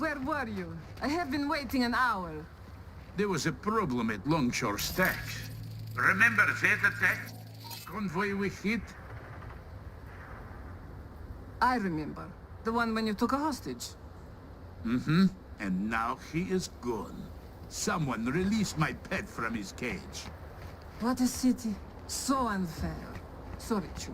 where were you? I have been waiting an hour. There was a problem at Longshore Stack. Remember that attack? Convoy we hit? I remember. The one when you took a hostage. Mm-hmm. And now he is gone. Someone released my pet from his cage. What a city. So unfair. Sorry, Chu.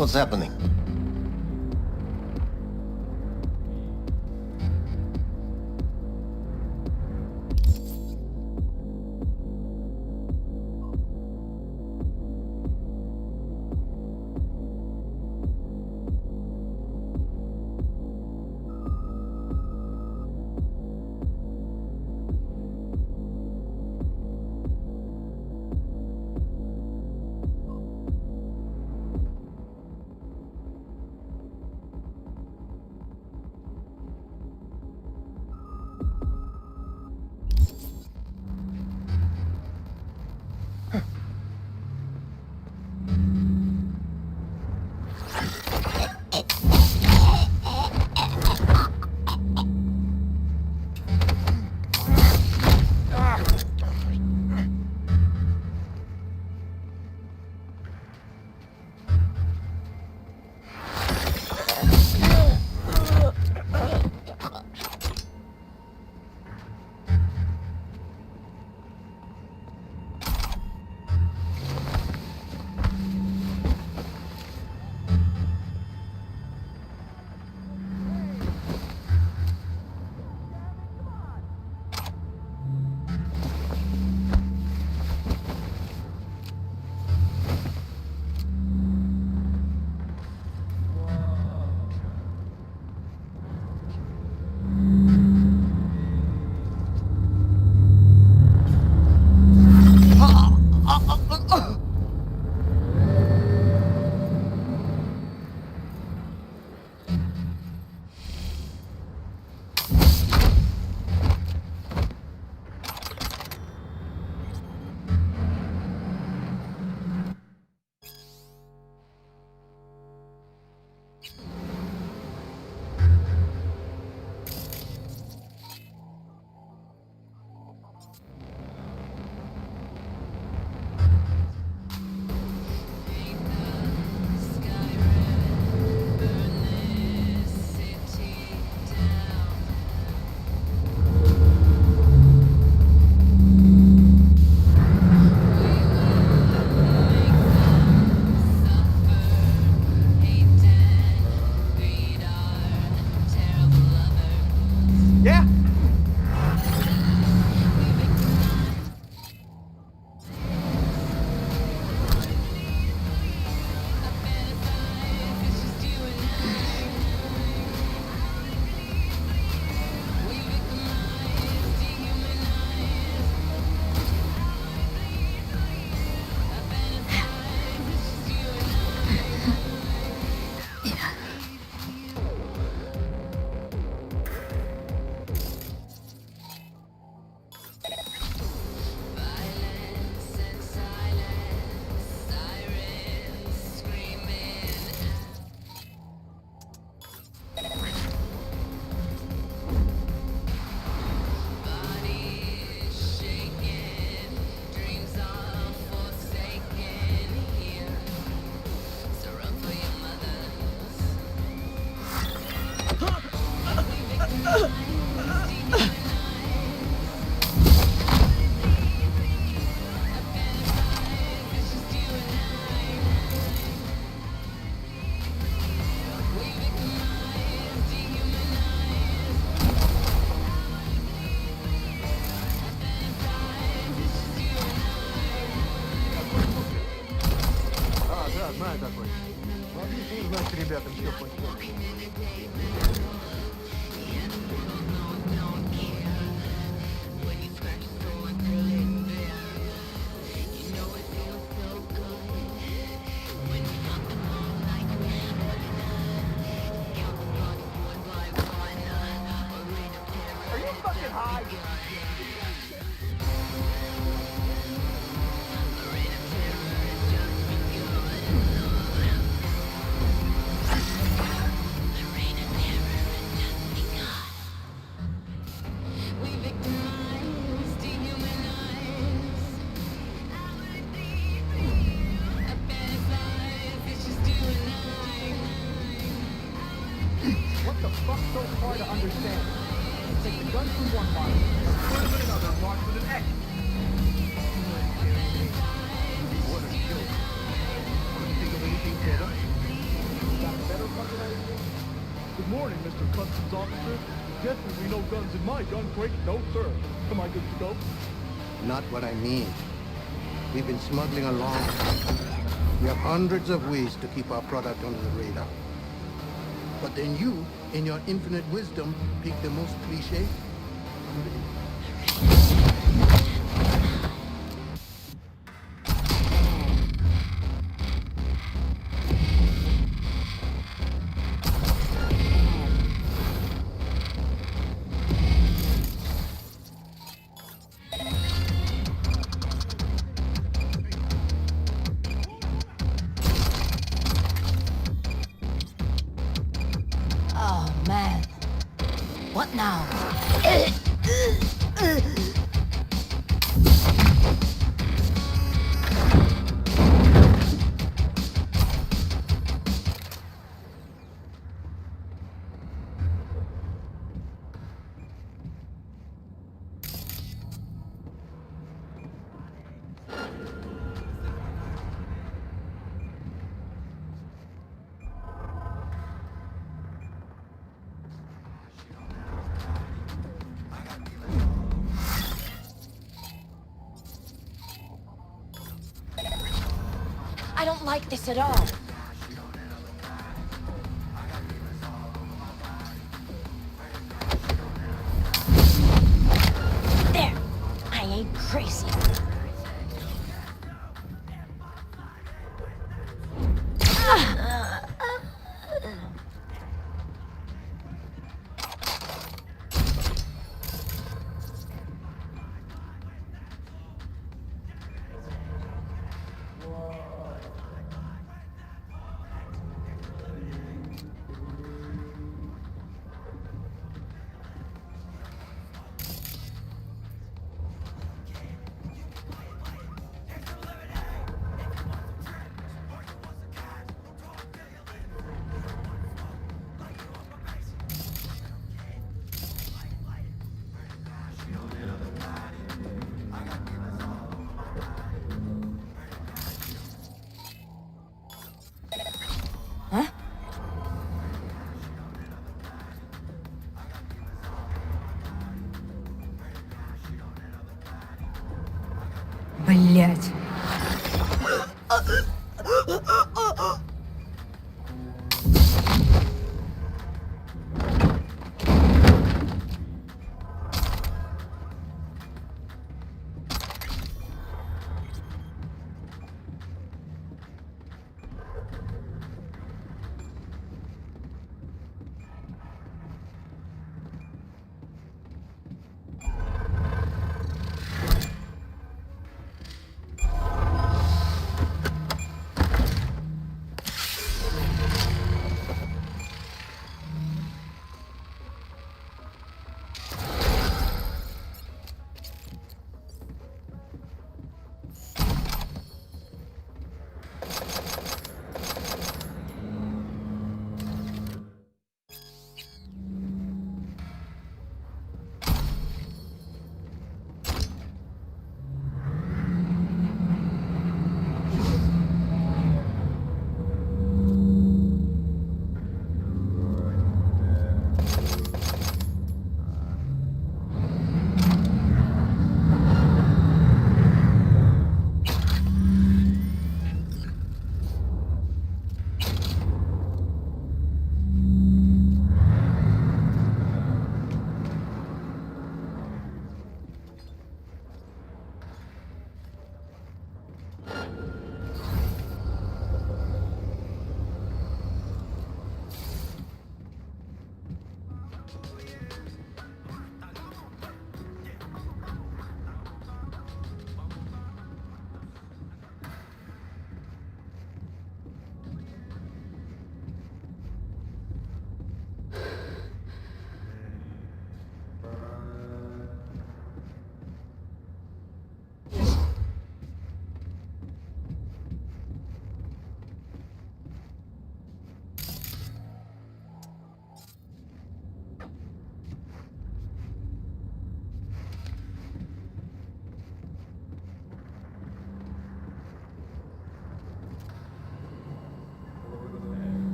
What's happening? Значит, ребятам все понятно. Are you fucking high? What the fuck's so hard to understand? Take the gun from one body and put it in another marked with an X. What a joke. Couldn't think of anything better. Got a better fucking idea? Good morning, Mr. Customs Officer. Definitely no guns in my gun crate. No, sir. Am I good to go? Not what I mean. We've been smuggling a long time. We have hundreds of ways to keep our product under the radar. But then you, in your infinite wisdom, pick the most cliche. Oh, man. What now? I don't like this at all. There! I ain't crazy.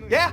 Yeah?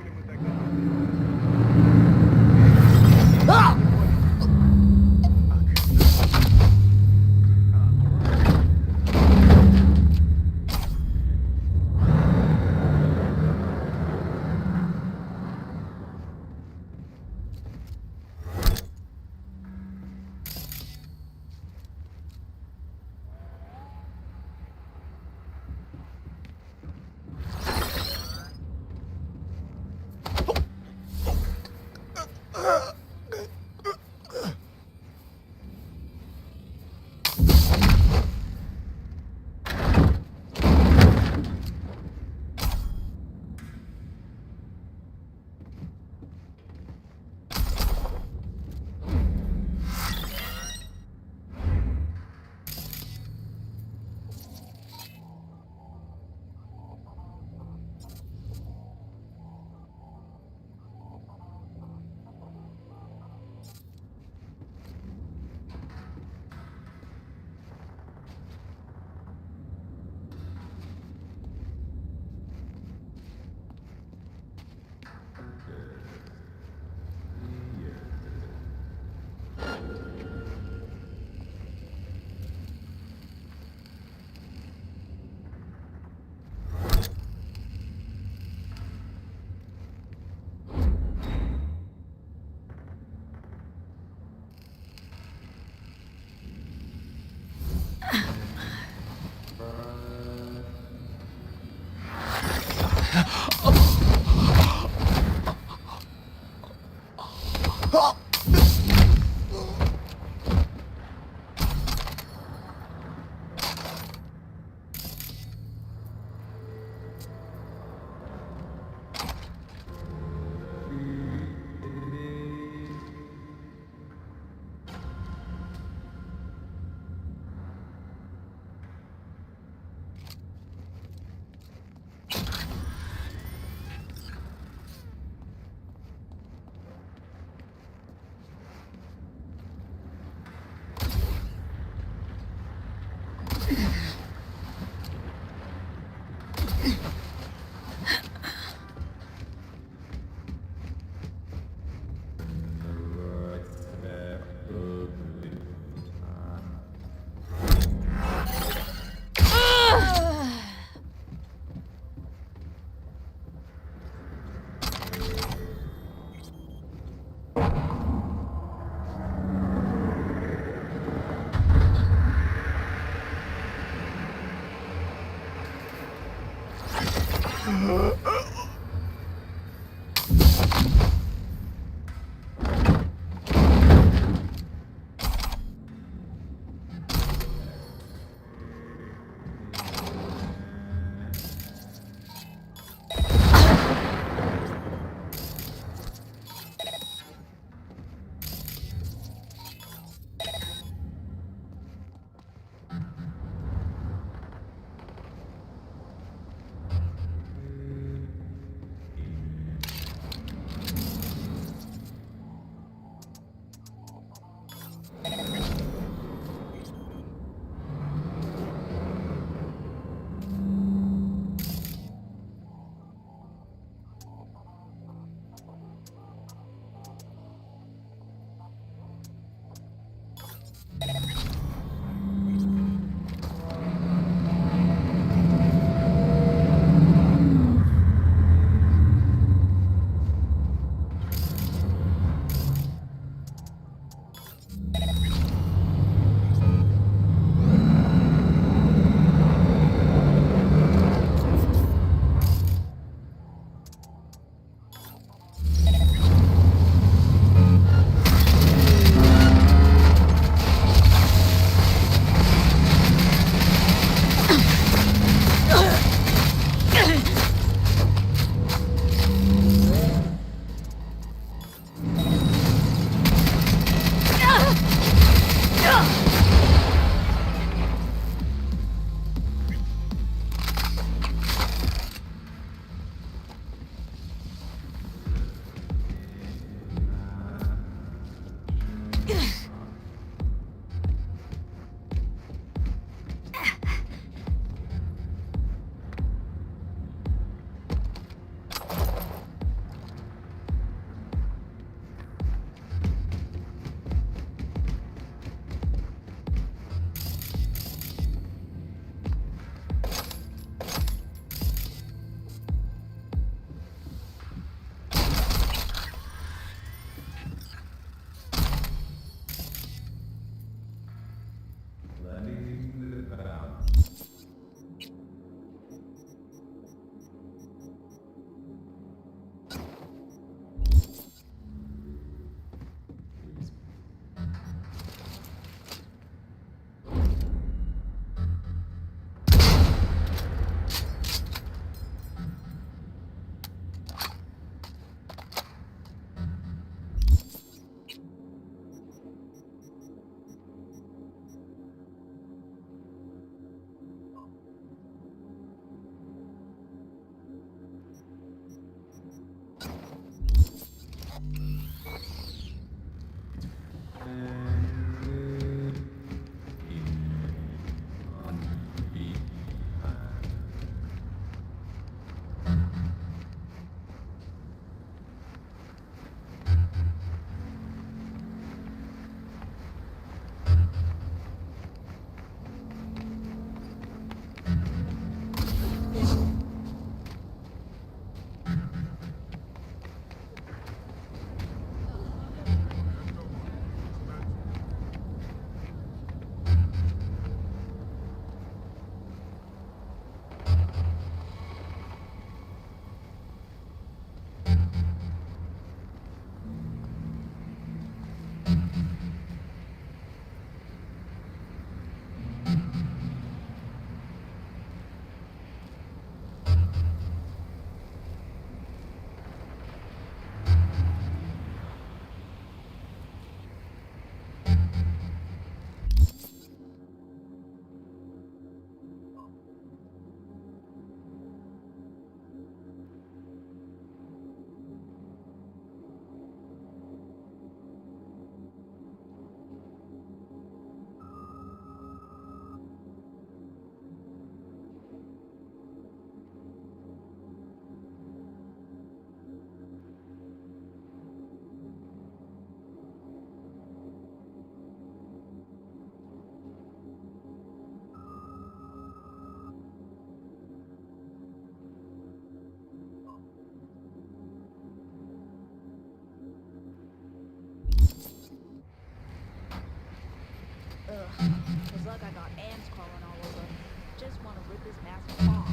Look, I got ants crawling all over me. Just want to rip his mask off.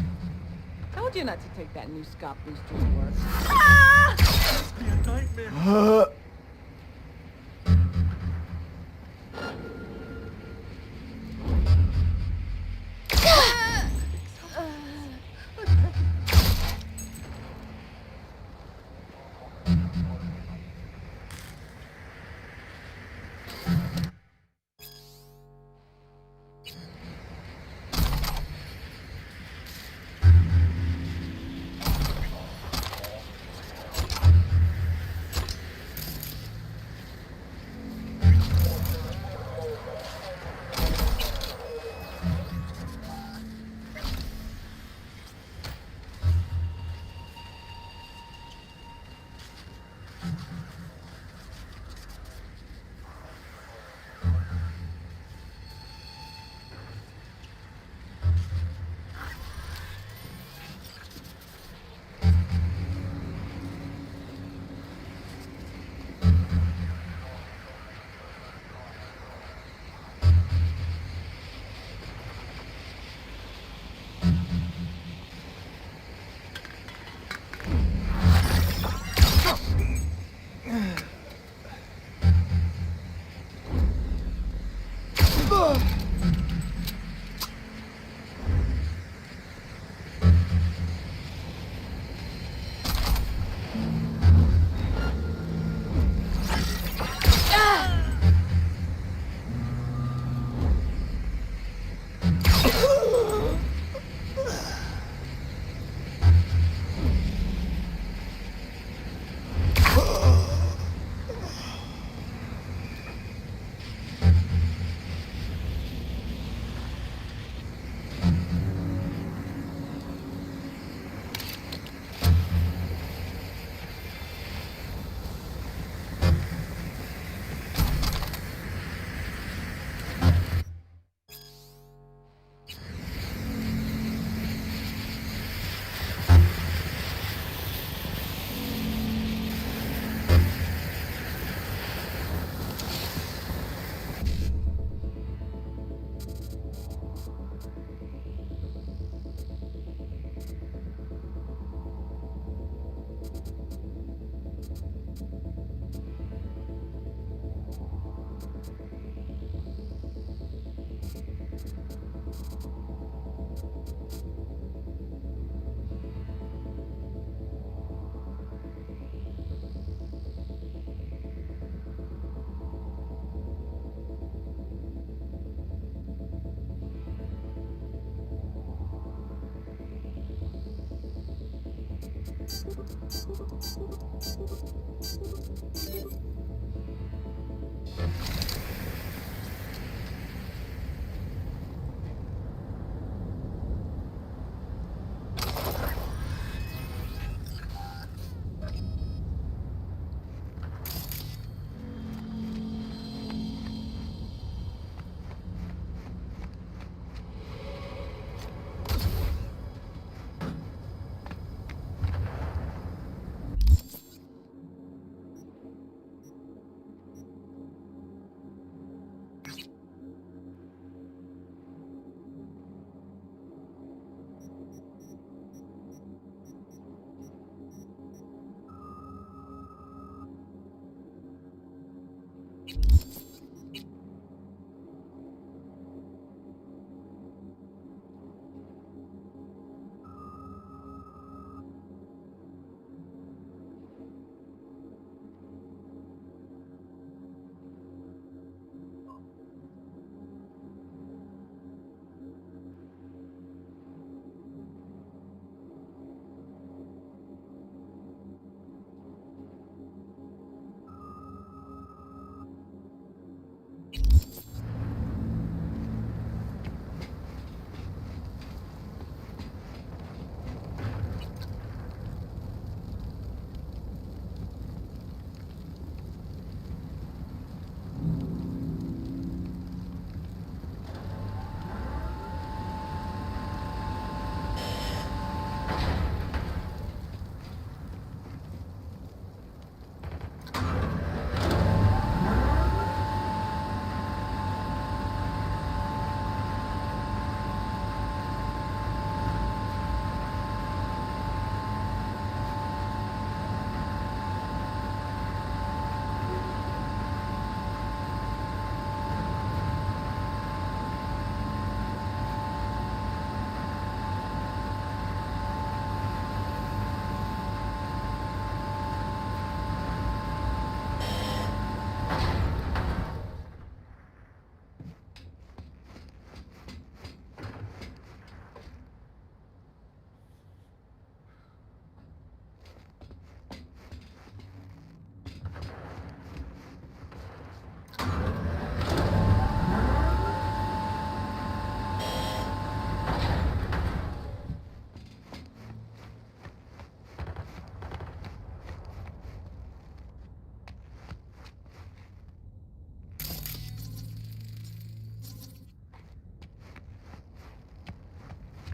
Told you not to take that new Scott booster to work. Must be a nightmare.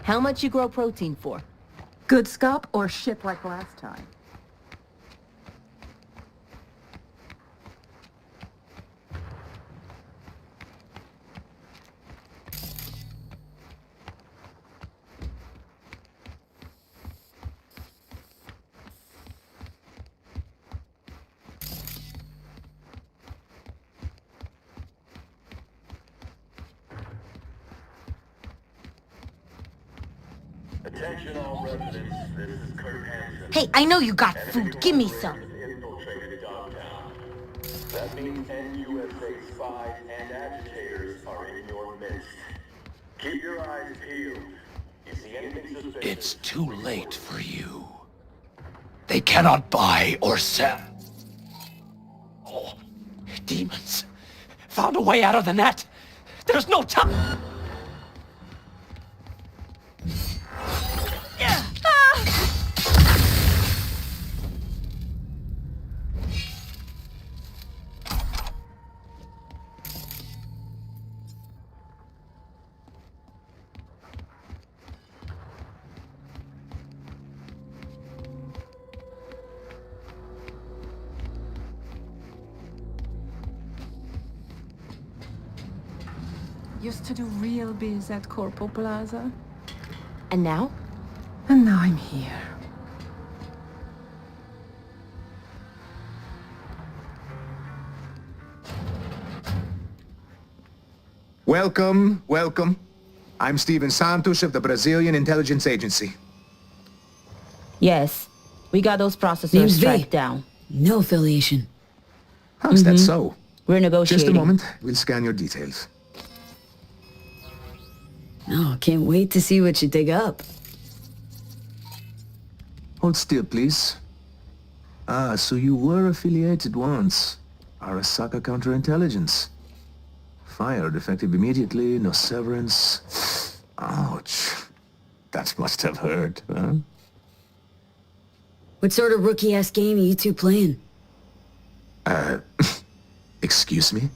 How much you grow protein for? Good scalp or shit like last time? Attention all residents, this is Kurt Hansen. Hey, I know you got food. Give me some. Infiltrated Dogtown. That means NUSA spies and agitators are in your midst. Keep your eyes peeled. You see anything suspicious? It's too late for you. They cannot buy or sell. Oh, demons. Found a way out of the net. There's no time. Used to do real biz at Corpo Plaza. And now? And now I'm here. Welcome, welcome. I'm Steven Santos of the Brazilian Intelligence Agency. Yes. We got those processors Name's V. tracked down. No affiliation. How's that so? We're negotiating. Just a moment. We'll scan your details. Oh, can't wait to see what you dig up. Hold still, please. Ah, so you were affiliated once. Arasaka Counterintelligence. Fired effective immediately, no severance. Ouch. That must have hurt, huh? What sort of rookie-ass game are you two playing? Excuse me?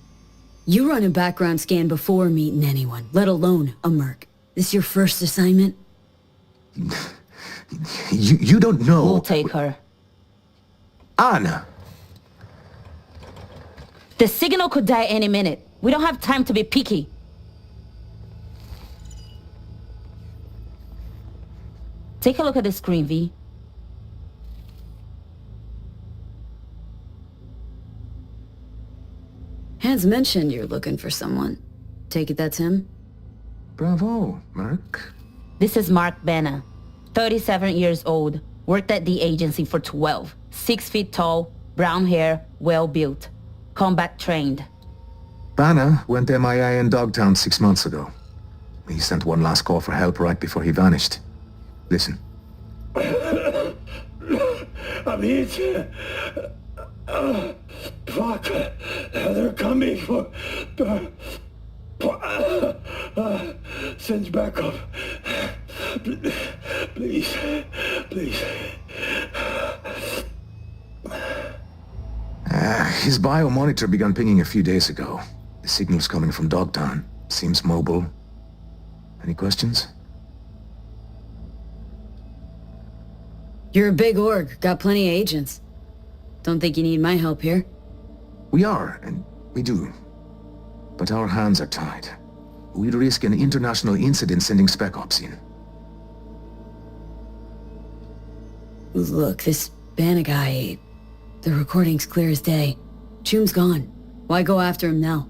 You run a background scan before meeting anyone, let alone a merc. This your first assignment? You don't know... We'll take her. Anna! The signal could die any minute. We don't have time to be picky. Take a look at the screen, V. Hans mentioned you're looking for someone. Take it that's him? Bravo, Mark. This is Mark Benna, 37 years old, worked at the agency for 12, 6 feet tall, brown hair, well-built, combat trained. Banner went MIA in Dogtown 6 months ago. He sent one last call for help right before he vanished. Listen. Fuck. They're coming for... Send backup. Please. Please. His biomonitor began pinging a few days ago. The signal's coming from Dogtown. Seems mobile. Any questions? You're a big org, got plenty of agents. Don't think you need my help here. We are, and we do. But our hands are tied. We'd risk an international incident sending Spec Ops in. Look, this Banna guy... The recording's clear as day. Choom's gone. Why go after him now?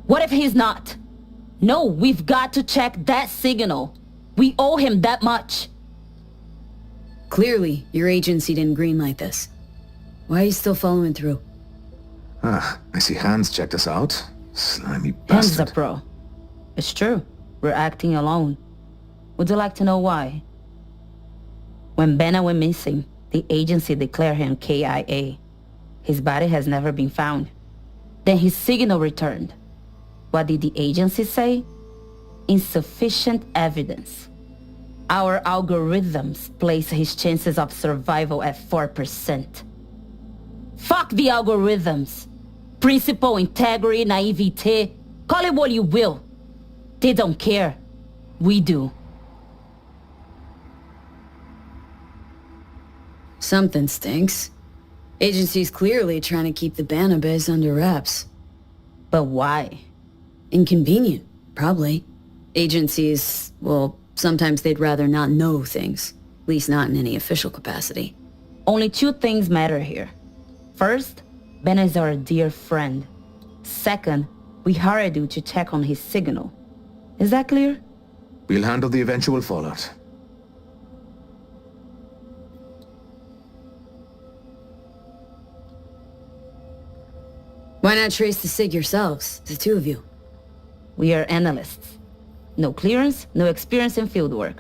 What if he's not? No, we've got to check that signal. We owe him that much. Clearly, your agency didn't greenlight this. Why are you still following through? Ah, I see Hans checked us out. Slimy Hans is bastard. a pro. It's true. We're acting alone. Would you like to know why? When Benna went missing, the agency declared him KIA. His body has never been found. Then his signal returned. What did the agency say? Insufficient evidence. Our algorithms place his chances of survival at 4%. Fuck the algorithms. Principle, integrity, naivete. Call it what you will. They don't care. We do. Something stinks. Agency's clearly trying to keep the Banner base under wraps. But why? Inconvenient, probably. Agencies, well, sometimes they'd rather not know things. At least not in any official capacity. Only two things matter here. First, Ben is our dear friend. Second, we hired you to check on his signal. Is that clear? We'll handle the eventual fallout. Why not trace the SIG yourselves, the two of you? We are analysts. No clearance, no experience in fieldwork.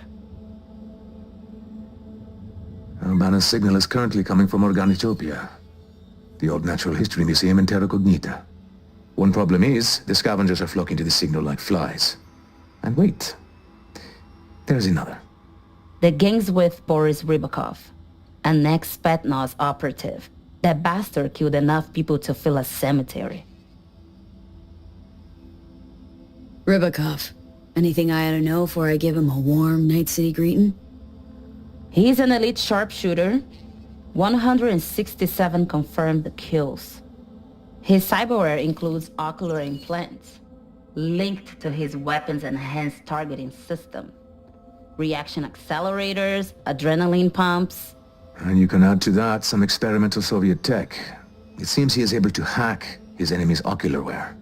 Banner's signal is currently coming from Organitopia, the old natural history museum in Terra Cognita. One problem is, the scavengers are flocking to the signal like flies. And wait, there's another. The gang's with Boris Rybakov, an ex-Spetsnaz operative. That bastard killed enough people to fill a cemetery. Rybakov. Anything I ought to know before I give him a warm Night City greeting? He's an elite sharpshooter. 167 confirmed kills. His cyberware includes ocular implants, linked to his weapons enhanced targeting system. Reaction accelerators, adrenaline pumps. And you can add to that some experimental Soviet tech. It seems he is able to hack his enemy's ocularware.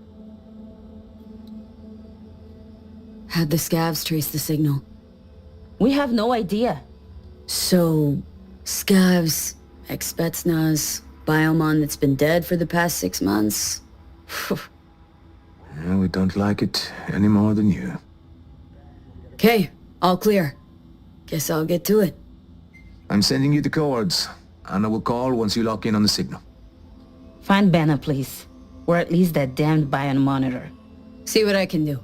How'd the scavs trace the signal? We have no idea. So, scavs, ex-Spetsnaz, Biomon that's been dead for the past 6 months? Yeah, we don't like it any more than you. Okay, all clear. Guess I'll get to it. I'm sending you the coords. Anna will call once you lock in on the signal. Find Banner, please. Or at least that damned Bion monitor. See what I can do.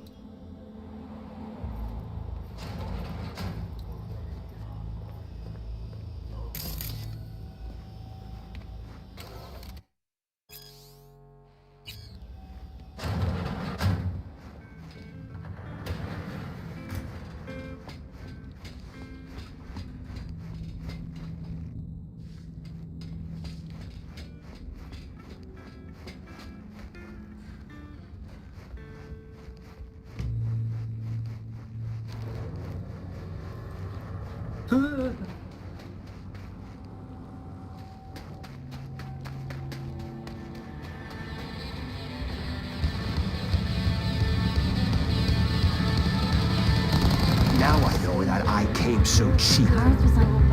Now I know that I came so cheap.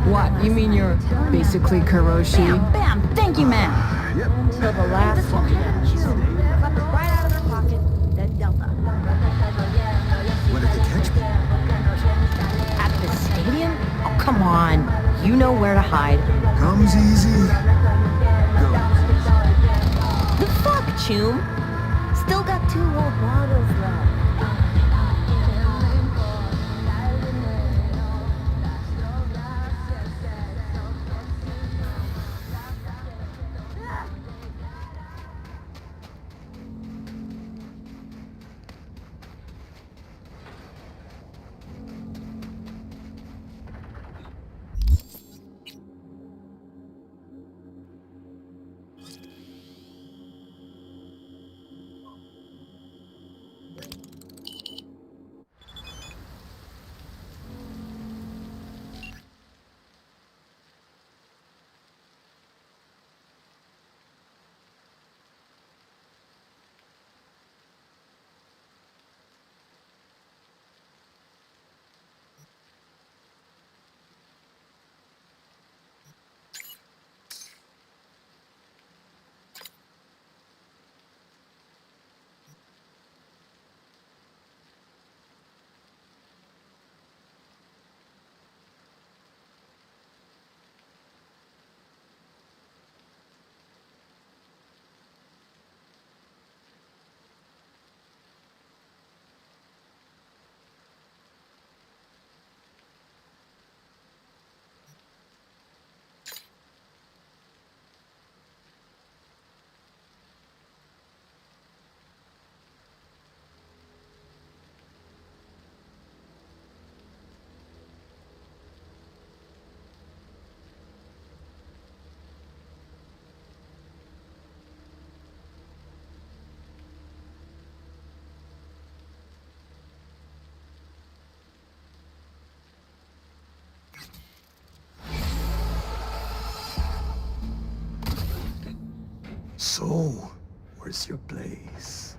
What, you mean you're basically Kuroshi? Bam, bam, thank you, ma'am. Till the last one. Got it right out of their pocket. Then Delta. Where did they catch me? At the stadium? Oh, come on. You know where to hide. Comes easy. The fuck, Chum? Still got 2 old bottles left. So, where's your place?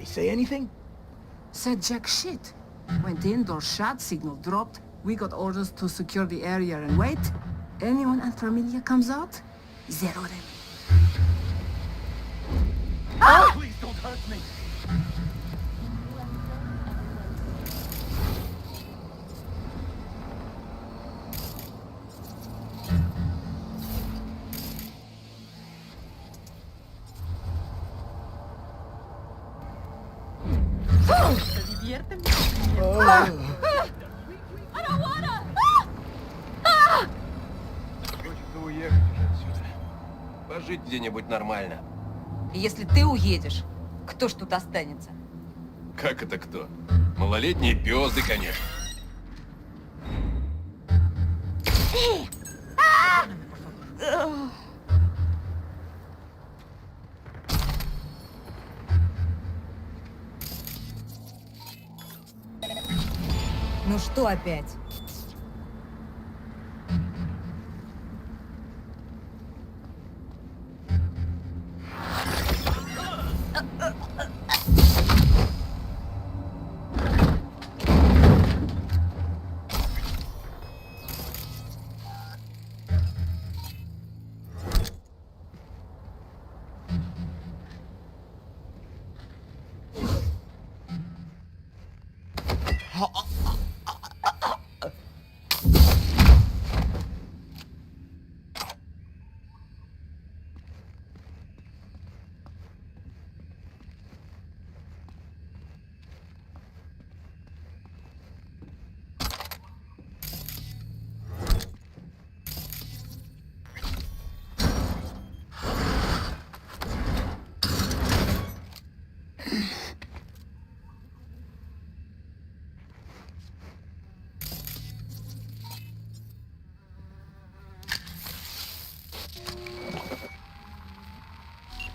Say anything? Said jack shit. Went in, door shut, signal dropped. We got orders to secure the area and wait. Anyone unfamiliar comes out, zero them. Ah! Please don't hurt me. I don't wanna! Хочется уехать отсюда. Пожить где-нибудь нормально. Если ты уедешь, кто ж тут останется? Как это кто? Малолетние пёзды, конечно. Ну что опять?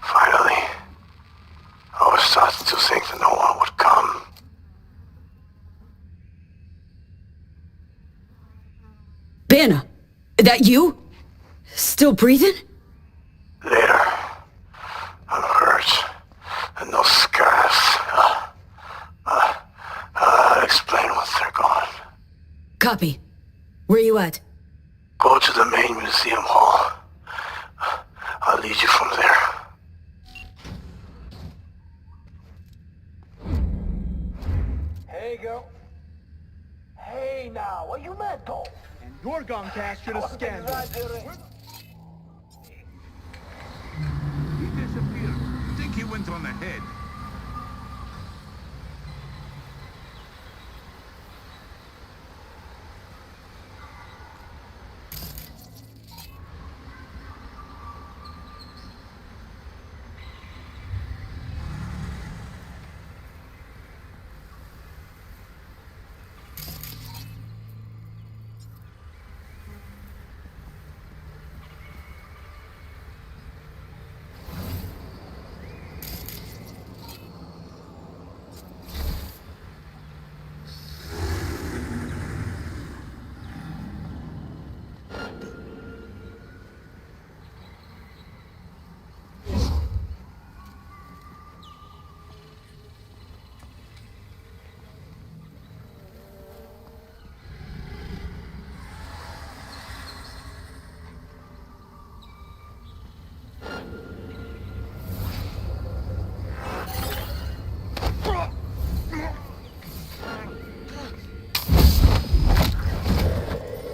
Finally. I was starting to think that no one would come. Banner, that you? Still breathing? Later. I'm hurt. And no scars. I'll explain once they're gone. Copy. Where you at? Go to the main museum hall. I'll lead you from there. Hey, girl. Hey, now, are you mental? And your gun cash should have scanned it. He disappeared. Think he went on ahead.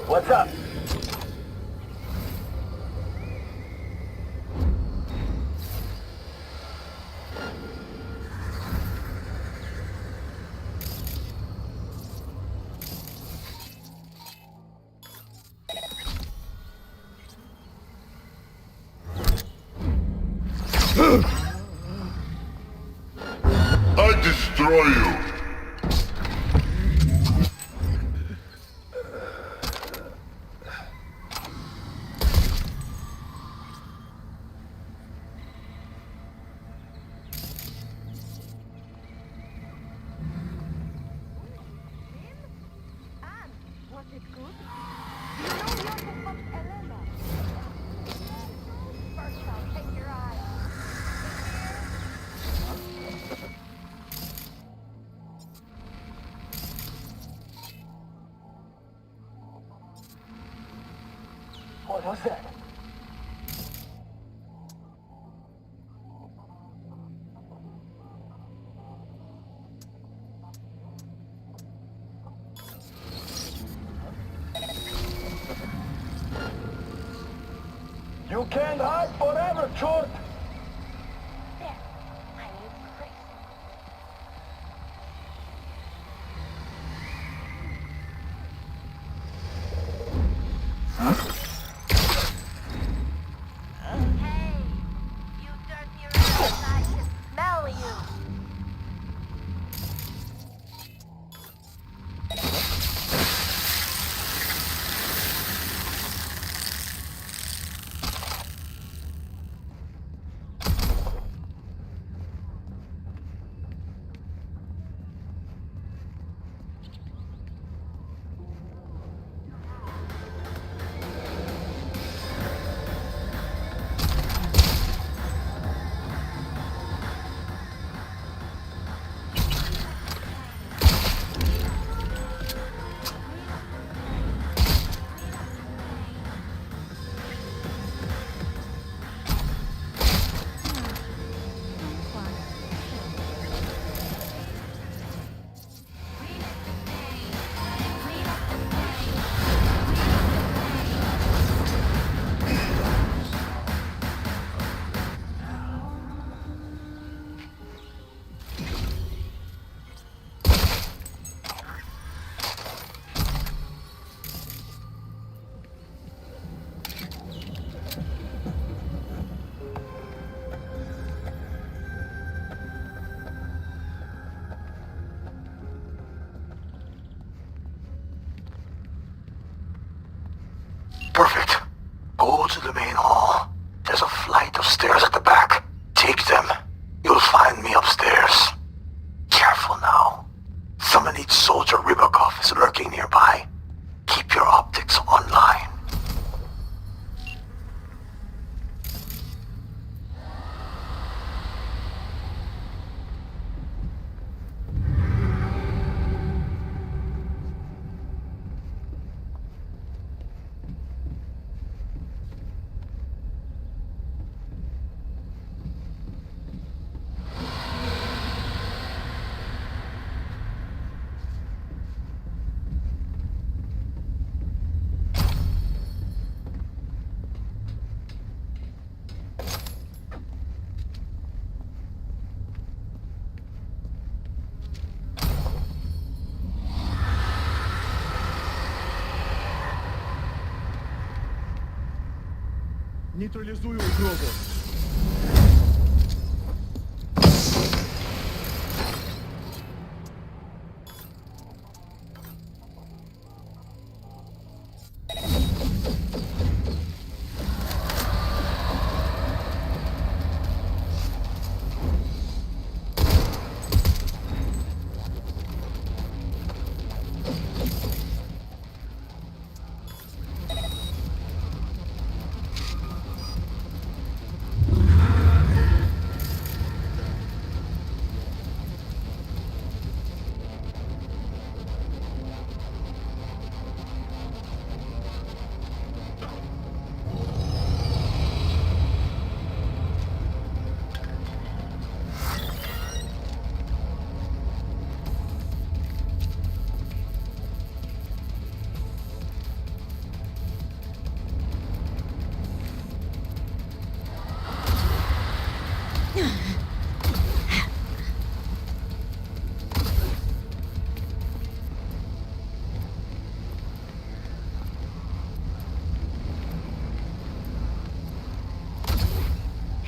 What's up? I destroy you. What was that? You can't hide forever, Chort! Smell you. Perfect. Go to the main hall. There's a flight of stairs at the back. Take them. You'll find me upstairs. Careful now. Some elite soldier Rybakov is lurking nearby. Keep your optics online. Нейтрализую угрозу.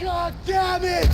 God damn it!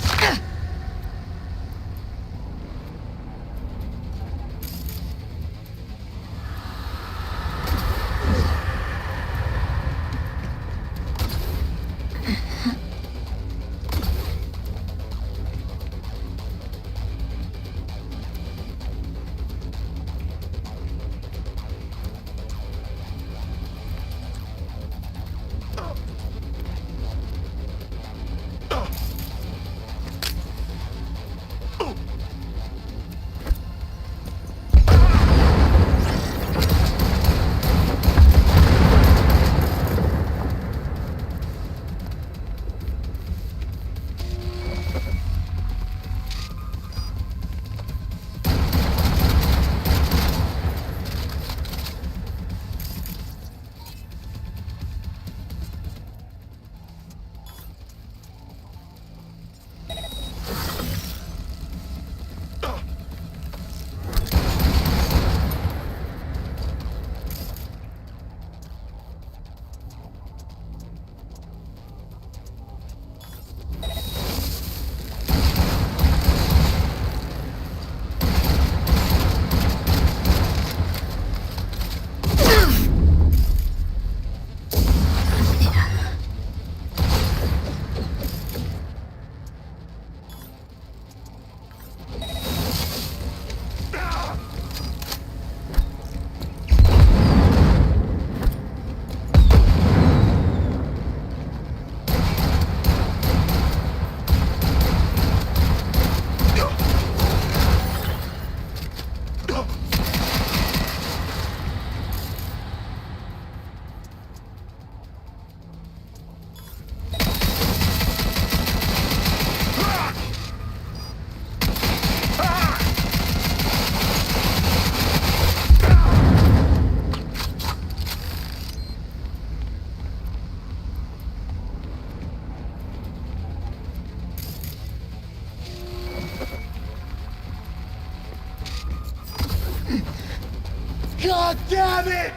God damn it!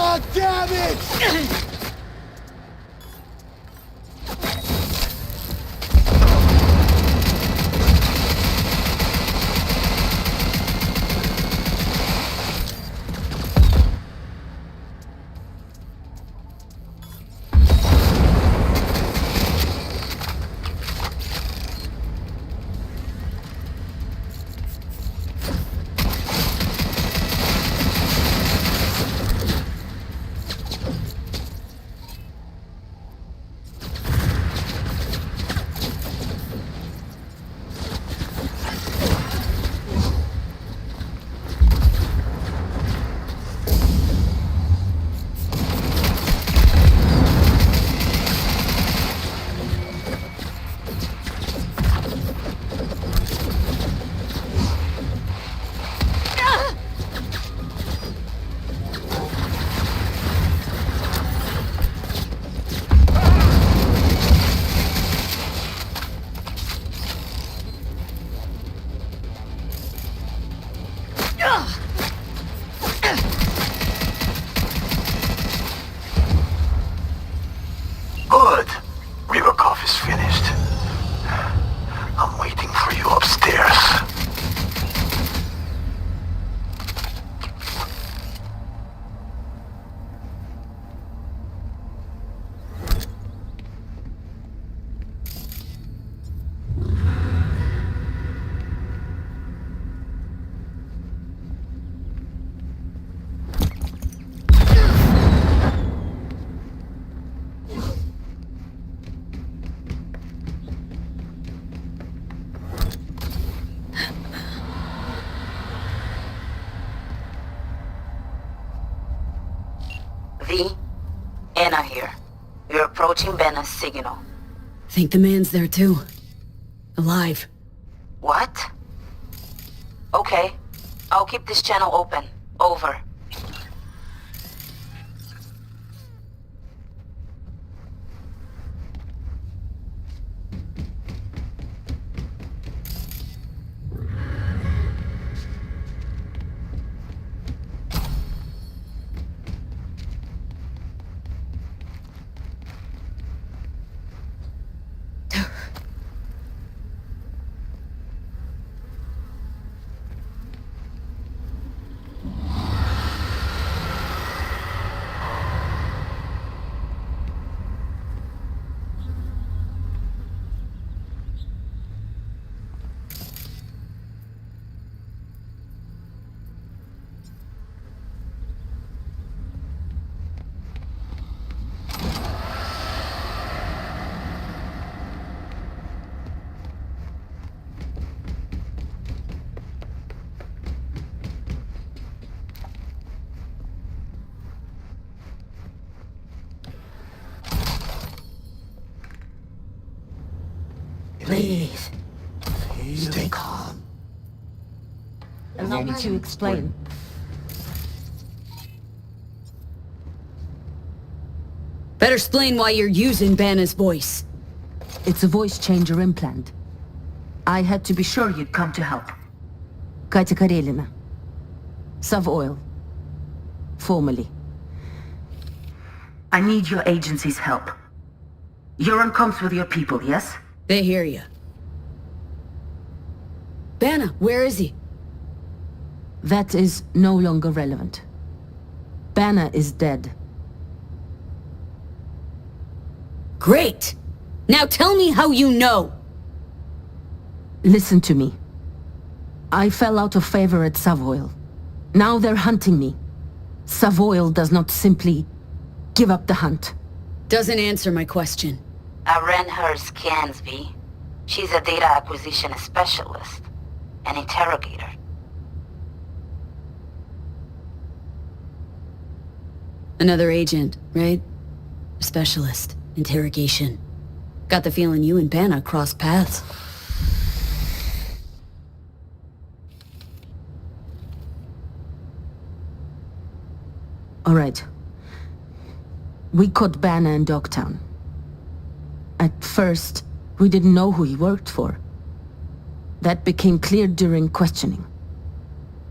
God damn it! V, Anna here. You're approaching Benna's signal. Think the man's there too. Alive. What? Okay. I'll keep this channel open. Over. Please. Stay calm. Allow me to explain. Better explain why you're using Banna's voice. It's a voice changer implant. I had to be sure you'd come to help. Katya Karelina. Savoil. Formally. I need your agency's help. Euron comes with your people, yes? They hear you. Banna, where is he? That is no longer relevant. Banna is dead. Great! Now tell me how you know! Listen to me. I fell out of favor at Savoil. Now they're hunting me. Savoil does not simply give up the hunt. Doesn't answer my question. I ran her scans, V. She's a data acquisition specialist. An interrogator. Another agent, right? Specialist. Interrogation. Got the feeling you and Banna crossed paths. All right. We caught Banna in Dogtown. At first, we didn't know who he worked for. That became clear during questioning.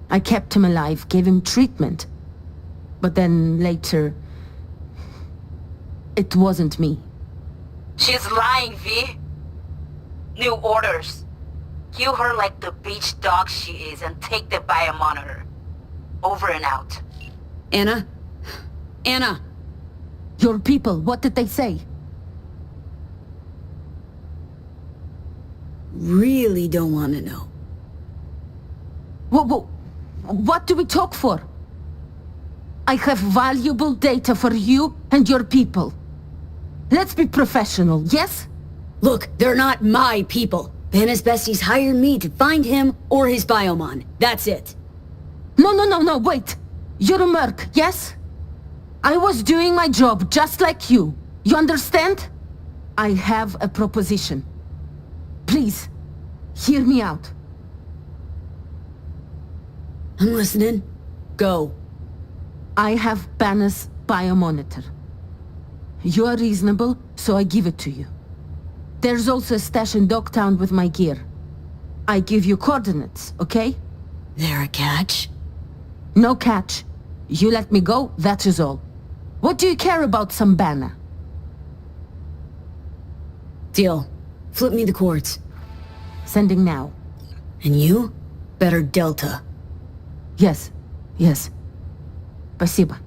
I kept him alive, gave him treatment. But then later... it wasn't me. She's lying, V. New orders. Kill her like the beach dog she is and take the biomonitor. Over and out. Anna? Anna! Your people, what did they say? Really don't want to know. What do we talk for? I have valuable data for you and your people. Let's be professional, yes? Look, they're not my people. Banna's besties hired me to find him or his biomon. That's it. No, wait. You're a merc, yes? I was doing my job just like you. You understand? I have a proposition. Please, hear me out. I'm listening. Go. I have Banna's biomonitor. You are reasonable, so I give it to you. There's also a stash in Dogtown with my gear. I give you coordinates, okay? There a catch? No catch. You let me go, that is all. What do you care about some Banna? Deal. Flip me the cords. Sending now. And you? Better Delta. Yes. Спасибо.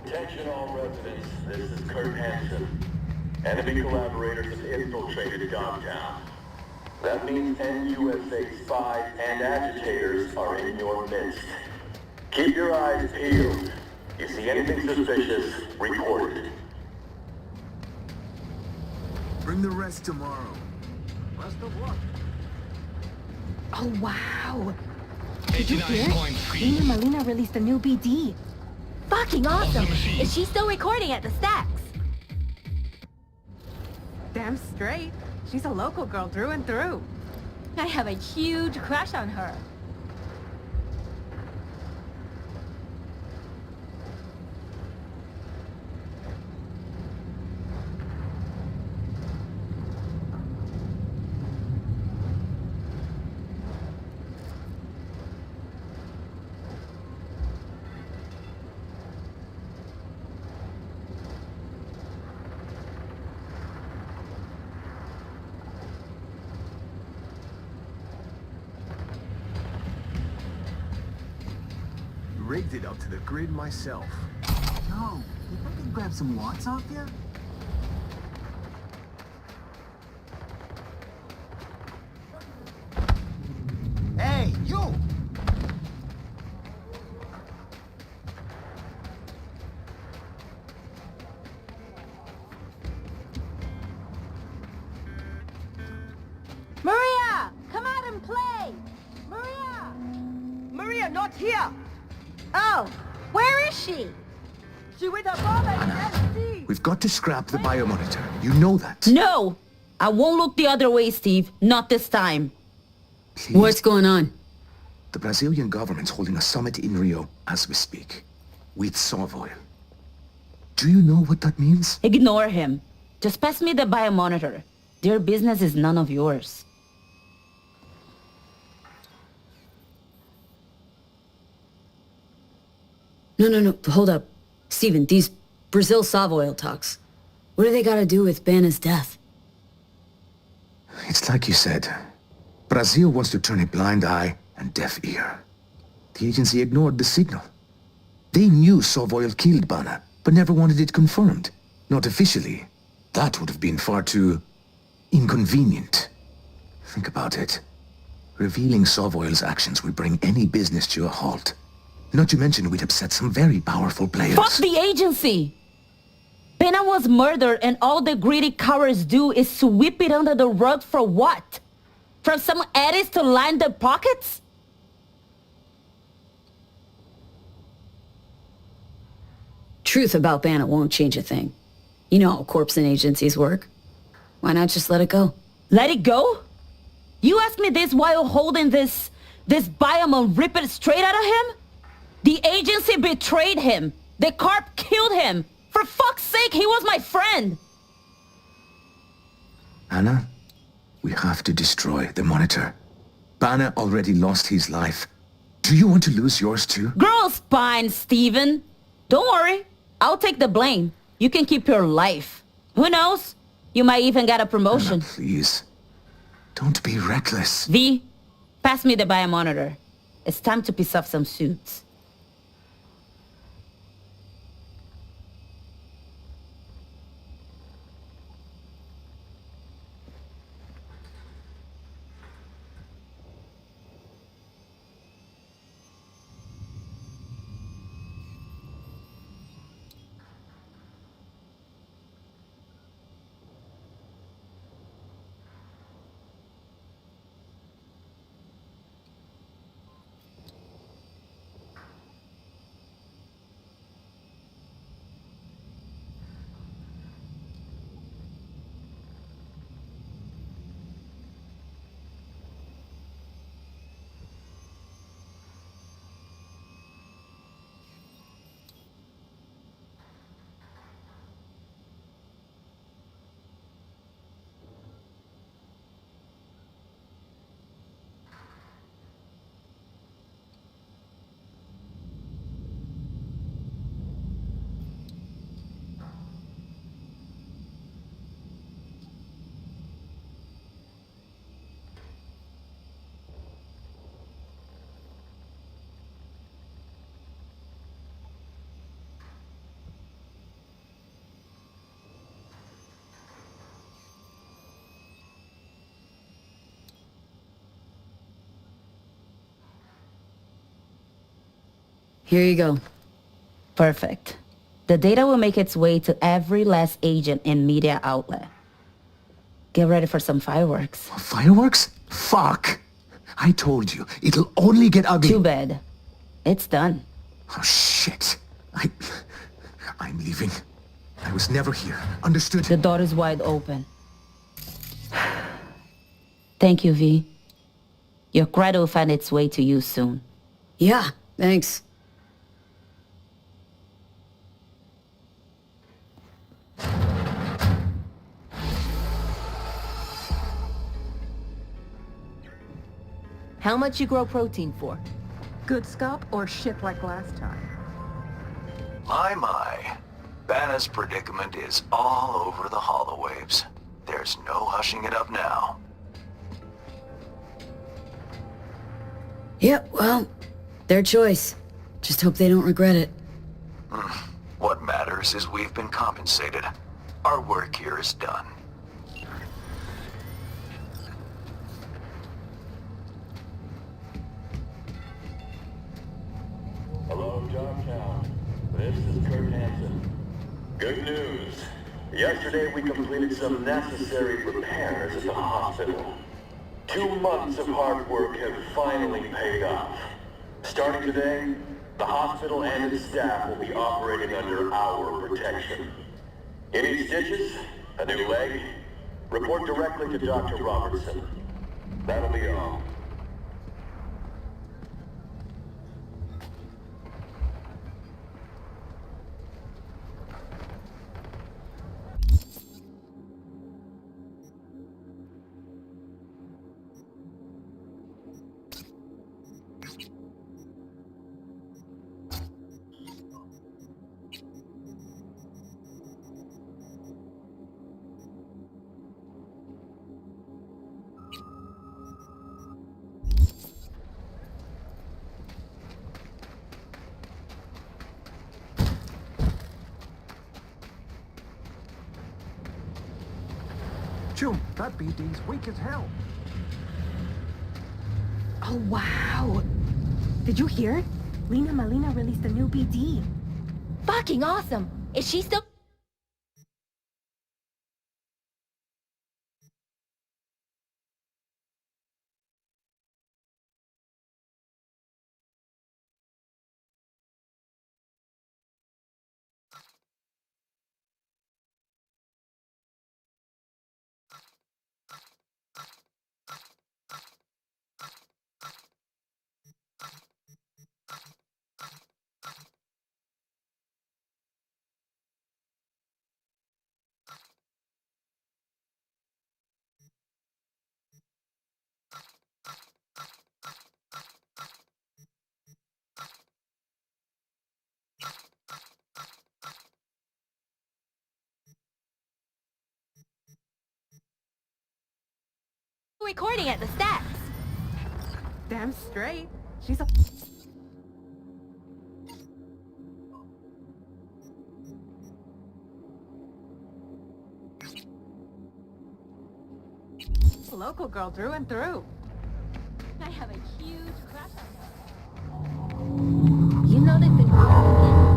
Attention all residents, this is Kurt Hansen. Enemy collaborators have infiltrated Dogtown. That means NUSA spies and agitators are in your midst. Keep your eyes peeled. You see anything suspicious, report it. Bring the rest tomorrow. Best of luck. Oh, wow. Did you hear? Me and Melina released a new BD. Fucking awesome. Is she still recording at the Stacks? Damn straight. She's a local girl through and through. I have a huge crush on her. Rigged it up to the grid myself. No, if I could grab some watts off you? Hey, you! Maria! Come out and play! Maria! Maria, not here! Oh, where is she? She with her father in We've got to scrap the biomonitor. You know that. No! I won't look the other way, Steve. Not this time. Please. What's going on? The Brazilian government's holding a summit in Rio as we speak. With Savoy. Do you know what that means? Ignore him. Just pass me the biomonitor. Their business is none of yours. No, hold up. Steven, these Brazil Savoy talks. What do they gotta do with Banna's death? It's like you said. Brazil wants to turn a blind eye and deaf ear. The agency ignored the signal. They knew Savoy killed Banna, but never wanted it confirmed. Not officially. That would have been far too inconvenient. Think about it. Revealing Savoy's actions will bring any business to a halt. Not to mention we'd upset some very powerful players. Fuck the agency! Banna was murdered and all the greedy cowards do is sweep it under the rug for what? From some eddies to line their pockets? Truth about Banna won't change a thing. You know how corps and agencies work. Why not just let it go? Let it go? You asked me this while holding this biome and rip it straight out of him? The agency betrayed him. The Corp killed him. For fuck's sake, he was my friend. Anna, we have to destroy the monitor. Banna already lost his life. Do you want to lose yours too? Girl spine, Steven. Don't worry. I'll take the blame. You can keep your life. Who knows? You might even get a promotion. Anna, please. Don't be reckless. V, pass me the biomonitor. It's time to piece off some suits. Here you go. Perfect. The data will make its way to every last agent and media outlet. Get ready for some fireworks. Fireworks? Fuck! I told you, it'll only get ugly. Too bad. It's done. Oh, shit. I'm leaving. I was never here. Understood? The door is wide open. Thank you, V. Your credit will find its way to you soon. Yeah, thanks. How much you grow protein for? Good scalp or shit like last time? My. Banna's predicament is all over the holowaves. There's no hushing it up now. Yep, well, their choice. Just hope they don't regret it. What matters is we've been compensated. Our work here is done. Hello, Dogtown. This is Kurt Hansen. Good news. Yesterday we completed some necessary repairs at the hospital. 2 months of hard work have finally paid off. Starting today, the hospital and its staff will be operating under our protection. Any stitches? A new leg? Report directly to Dr. Robertson. That'll be all. Chum, that BD's weak as hell. Oh, wow. Did you hear? Lena Malina released a new BD. Fucking awesome! Is she still... recording at the stacks? Damn straight. She's a... local girl through and through. I have a huge crush on her. You know they've been again.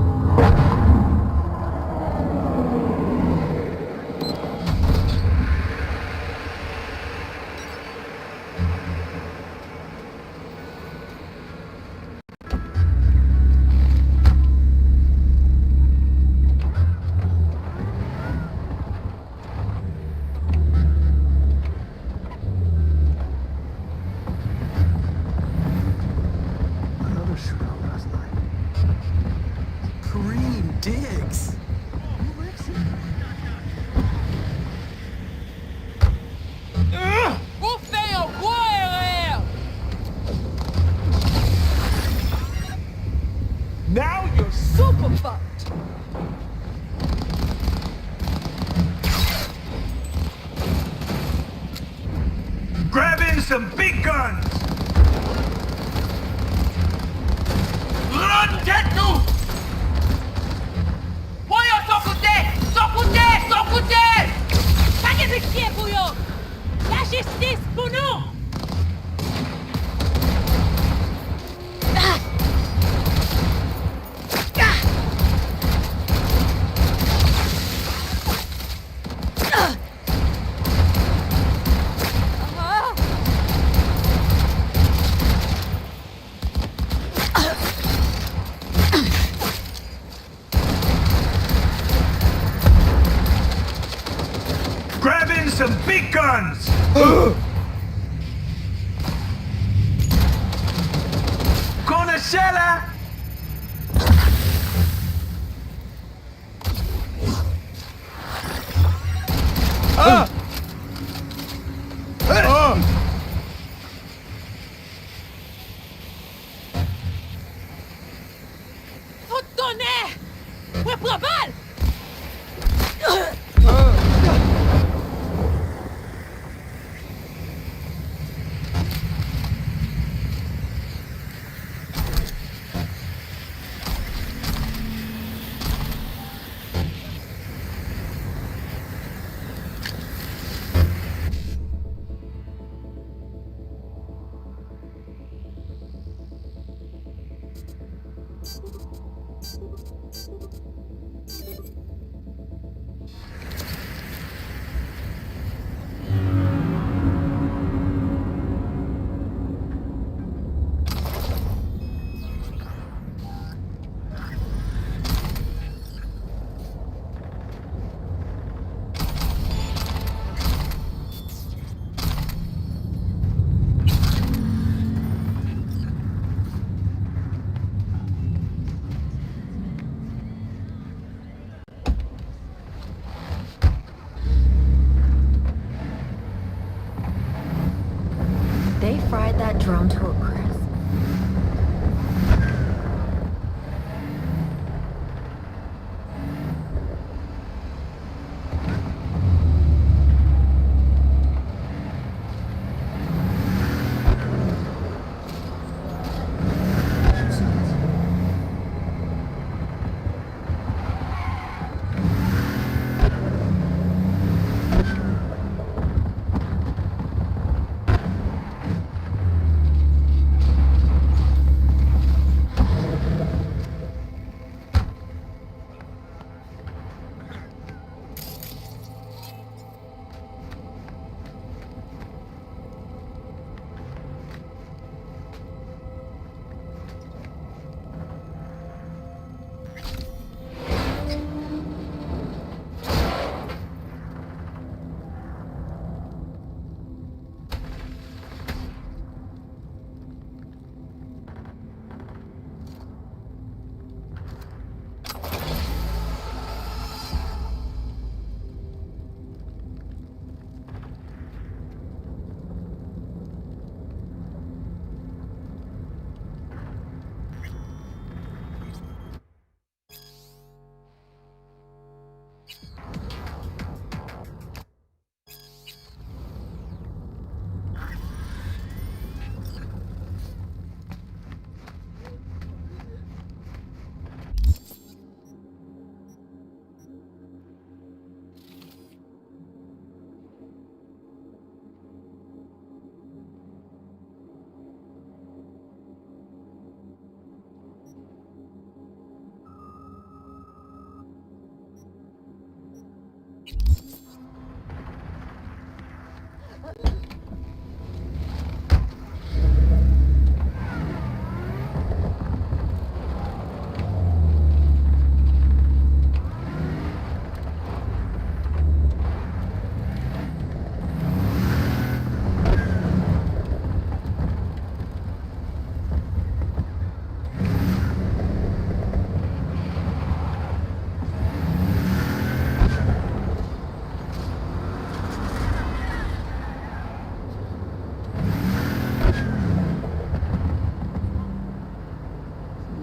Now you're super fucked! Grab in some big guns! Run, Deku! Voglio Sokute! Tak je wyśpiepują! Nasz jest ty spunu! some big guns! Conocela! Foutonnais! Ouais, pour la balle! They fried that drone to a crisp.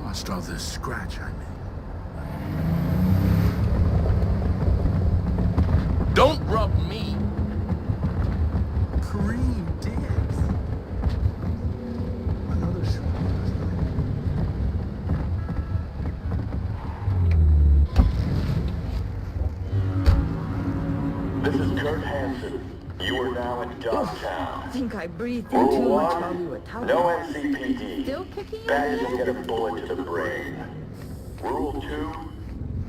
Lost all this scratch I made. Don't rub me. Cream dicks. Another shot. This is Kurt Hansen. You are now in Dogtown. I think I breathed in Rule too much 1, while you were talking. no NCPD. Still kicking? Badges will get a bullet to the brain. Rule 2,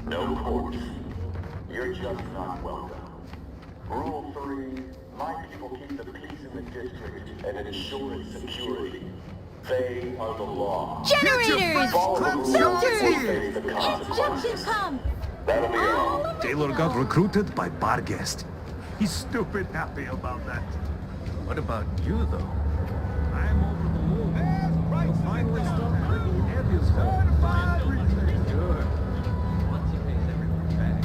no courts. You're just not welcome. Rule 3, my people keep the peace in the district and ensure its security. They are the law. Generators! Follow the rules Filters! and face the consequences. Injection pump! That'll be all. Taylor got recruited by Barguest. He's stupid happy about that. What about you, though? I'm over the moon. You'll finally stop bringing Evans home. Sure. Once he pays everyone back.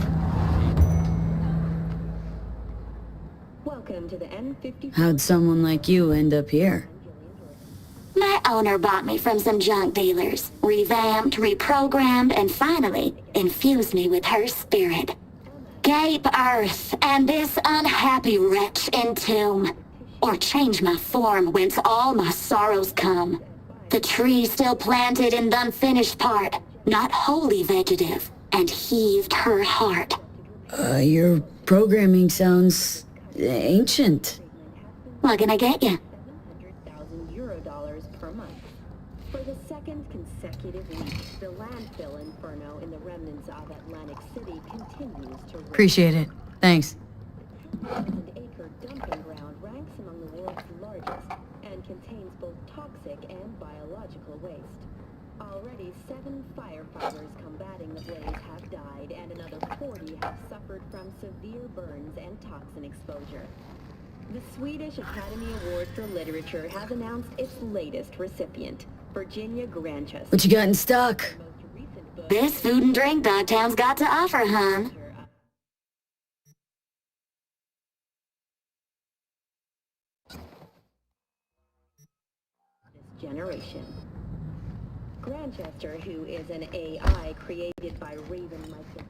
Welcome to the N54. How'd someone like you end up here? My owner bought me from some junk dealers, revamped, reprogrammed, and finally infused me with her spirit. Gape earth and this unhappy wretch entomb, or change my form whence all my sorrows come. The tree still planted in the unfinished part, not wholly vegetative, and heaved her heart. Your programming sounds ancient. What can I get you? $700,000 per month. For the second consecutive week, the landfill inferno in the remnants of Atlantic City continues to rage. Appreciate it. Thanks. 1,000-acre dumping ground ranks among the world's largest and contains both toxic and biological waste. Already 7 firefighters combating the blaze have died and another 40 have suffered from severe burns and toxin exposure. The Swedish Academy Award for Literature has announced its latest recipient, Virginia Granchus. What you got in stock? This food and drink Dogtown's got to offer, hon. Generation. Grantchester, who is an AI created by Raven Microfilm.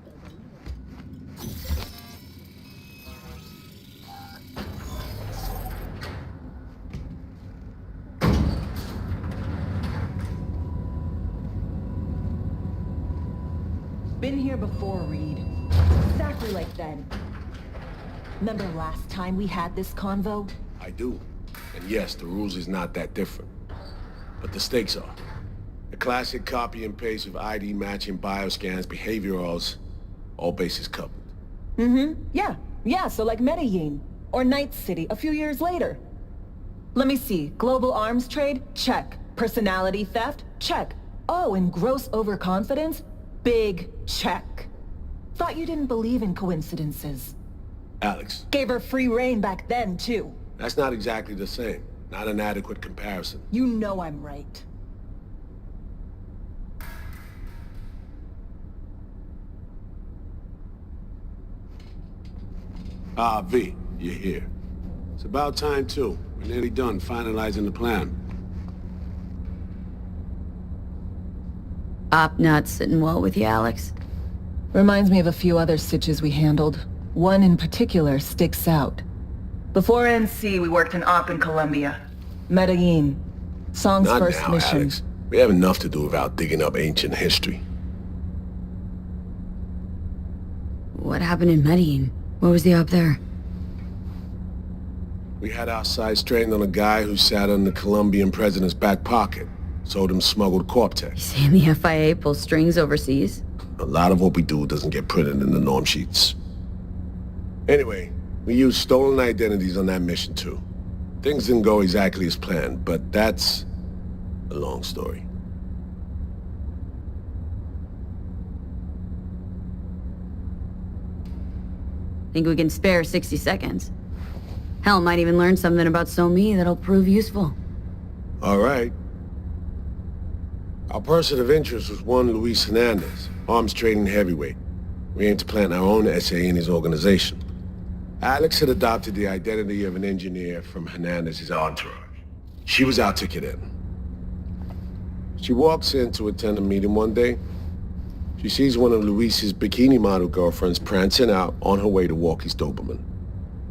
Been here before, Reed. Exactly like then. Remember last time we had this convo? I do. And yes, the rules is not that different. But the stakes are. The classic copy and paste of ID matching, bioscans, behaviorals, all bases covered. Yeah, so like Medellin. Or Night City a few years later. Let me see. Global arms trade? Check. Personality theft? Check. Oh, and gross overconfidence? Big check. Thought you didn't believe in coincidences. Alex. Gave her free reign back then, too. That's not exactly the same. Not an adequate comparison. You know I'm right. Ah, V, you're here. It's about time, too. We're nearly done finalizing the plan. Op not sitting well with you, Alex. Reminds me of a few other stitches we handled. One in particular sticks out. Before NC, we worked in Op in Colombia. Medellin. Song's Not first now, mission. Alex. We have enough to do without digging up ancient history. What happened in Medellin? What was the op there? We had our sights trained on a guy who sat in the Colombian president's back pocket. Sold him smuggled Corp-Tech. Saying the FIA pulls strings overseas? A lot of what we do doesn't get printed in the norm sheets. Anyway, we used stolen identities on that mission too. Things didn't go exactly as planned, but that's a long story. Think we can spare 60 seconds? Hell, might even learn something about So-Me that'll prove useful. All right. Our person of interest was one Luis Hernandez, arms trading heavyweight. We aim to plant our own SA in his organization. Alex had adopted the identity of an engineer from Hernandez's entourage. She was our ticket in. She walks in to attend a meeting one day. She sees one of Luis's bikini model girlfriends prancing out on her way to walk his Doberman.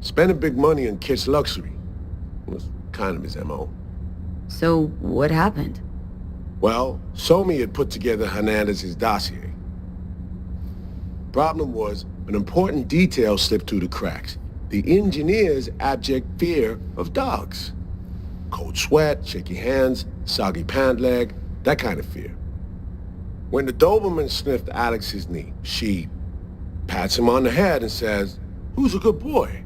Spending big money on kitsch luxury was kind of his MO. So, what happened? Well, So-Me had put together Hernandez's dossier. Problem was, an important detail slipped through the cracks. The engineer's abject fear of dogs. Cold sweat, shaky hands, soggy pant leg, that kind of fear. When the Doberman sniffed Alex's knee, she pats him on the head and says, "Who's a good boy?"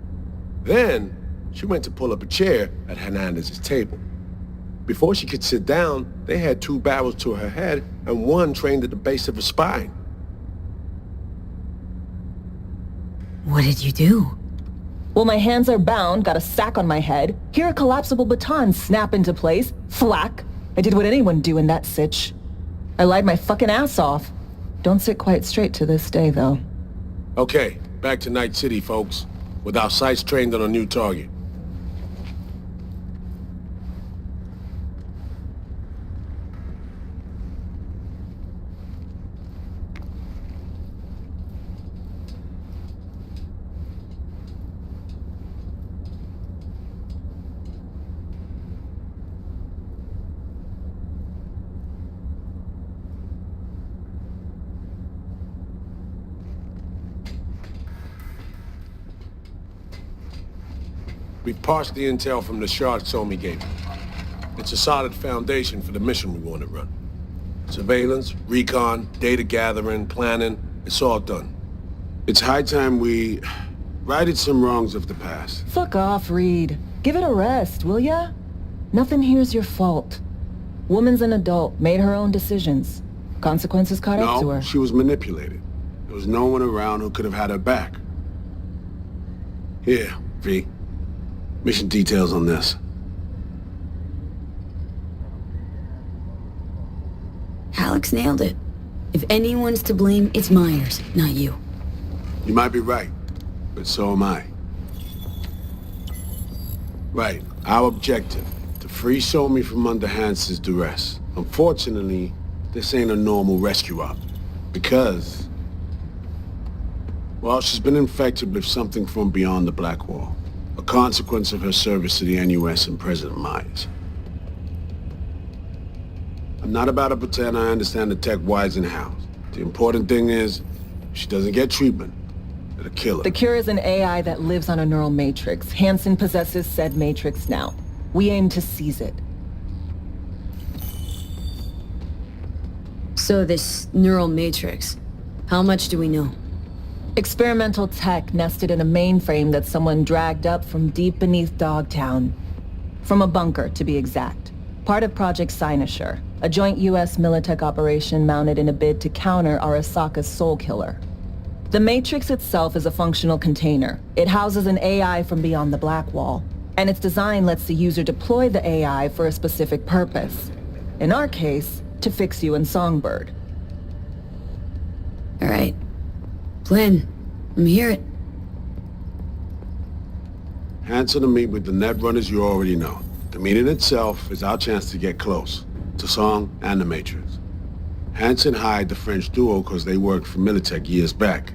Then, she went to pull up a chair at Hernandez's table. Before she could sit down, they had 2 barrels to her head and one trained at the base of her spine. What did you do? Well, my hands are bound, got a sack on my head. Here a collapsible baton snap into place. Thwack. I did what anyone do in that sitch. I lied my fucking ass off. Don't sit quite straight to this day, though. Okay, back to Night City, folks. With our sights trained on a new target. We've parsed the intel from the shard Somi gave me. It's a solid foundation for the mission we want to run. Surveillance, recon, data gathering, planning, it's all done. It's high time we righted some wrongs of the past. Fuck off, Reed. Give it a rest, will ya? Nothing here's your fault. Woman's an adult, made her own decisions. Consequences caught up to No, her. she was manipulated. There was no one around who could have had her back. Here, V. Mission details on this. Alex nailed it. If anyone's to blame, it's Myers, not you. You might be right, but so am I. Right, our objective, to free Somi from under Hansen's duress. Unfortunately, this ain't a normal rescue op, because, well, she's been infected with something from beyond the Black Wall. A consequence of her service to the NUS and President Myers. I'm not about to pretend I understand the tech whys and hows. The important thing is, if she doesn't get treatment, it'll kill her. The cure is an AI that lives on a neural matrix. Hansen possesses said matrix now. We aim to seize it. So this neural matrix, how much do we know? Experimental tech nested in a mainframe that someone dragged up from deep beneath Dogtown. From a bunker, to be exact. Part of Project Cynosure, a joint U.S. Militech operation mounted in a bid to counter Arasaka's Soul Killer. The Matrix itself is a functional container. It houses an AI from beyond the Black Wall, and its design lets the user deploy the AI for a specific purpose. In our case, to fix you and Songbird. All right. Plan. Let me hear it. Hansen to meet with the net runners you already know. The meeting itself is our chance to get close, to Song and the Matrix. Hansen hired the French duo because they worked for Militech years back.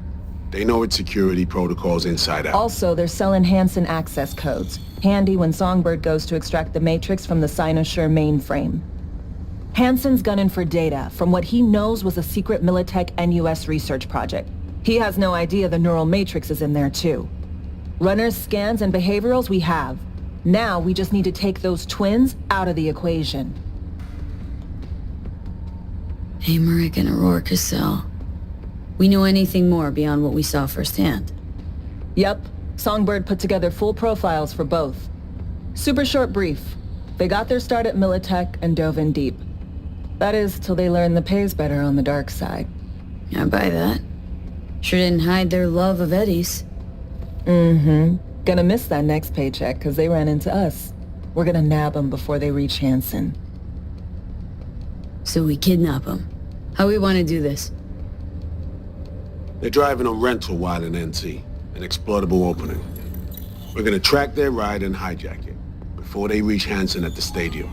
They know its security protocols inside out. Also, they're selling Hansen access codes. Handy when Songbird goes to extract the Matrix from the Cynosure mainframe. Hansen's gunning for data from what he knows was a secret Militech NUS research project. He has no idea the neural matrix is in there too. Runners, scans, and behaviorals we have. Now we just need to take those twins out of the equation. Amaric and Aurora Cassell. We know anything more beyond what we saw firsthand? Yep. Songbird put together full profiles for both. Super short brief. They got their start at Militech and dove in deep. That is, till they learned the pay's better on the dark side. I buy that. Sure didn't hide their love of Eddie's. Mm-hmm. Gonna miss that next paycheck, because they ran into us. We're gonna nab them before they reach Hansen. So we kidnap them. How we want to do this? They're driving a rental while in NC, an exploitable opening. We're gonna track their ride and hijack it, before they reach Hansen at the stadium.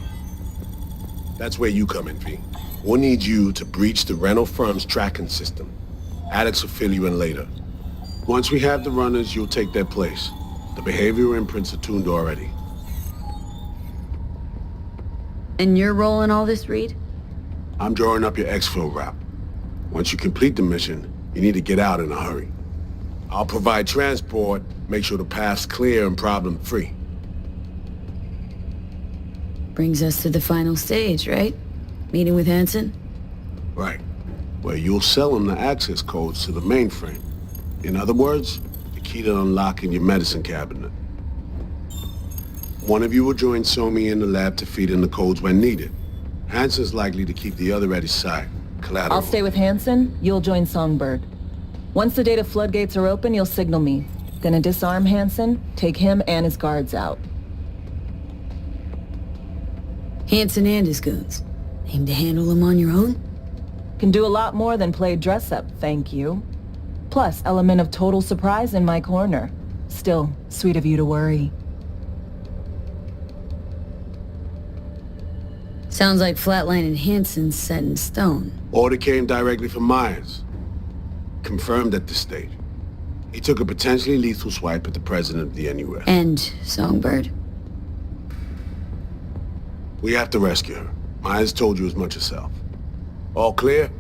That's where you come in, V. We'll need you to breach the rental firm's tracking system. Alex will fill you in later. Once we have the runners, you'll take their place. The behavioral imprints are tuned already. And your role in all this, Reed? I'm drawing up your exfil route. Once you complete the mission, you need to get out in a hurry. I'll provide transport, make sure the path's clear and problem-free. Brings us to the final stage, right? Meeting with Hansen? Right. Where you'll sell him the access codes to the mainframe. In other words, the key to unlocking your medicine cabinet. One of you will join Somi in the lab to feed in the codes when needed. Hansen's likely to keep the other at his side. Collateral. I'll stay with Hansen, you'll join Songbird. Once the data floodgates are open, you'll signal me. Gonna disarm Hansen, take him and his guards out. Hansen and his goons. Aim to handle them on your own? Can do a lot more than play dress-up, thank you. Plus, element of total surprise in my corner. Still, sweet of you to worry. Sounds like flatlining Hansen's set in stone. Order came directly from Myers. Confirmed at this stage. He took a potentially lethal swipe at the president of the NUS. And Songbird. We have to rescue her. Myers told you as much herself. All clear?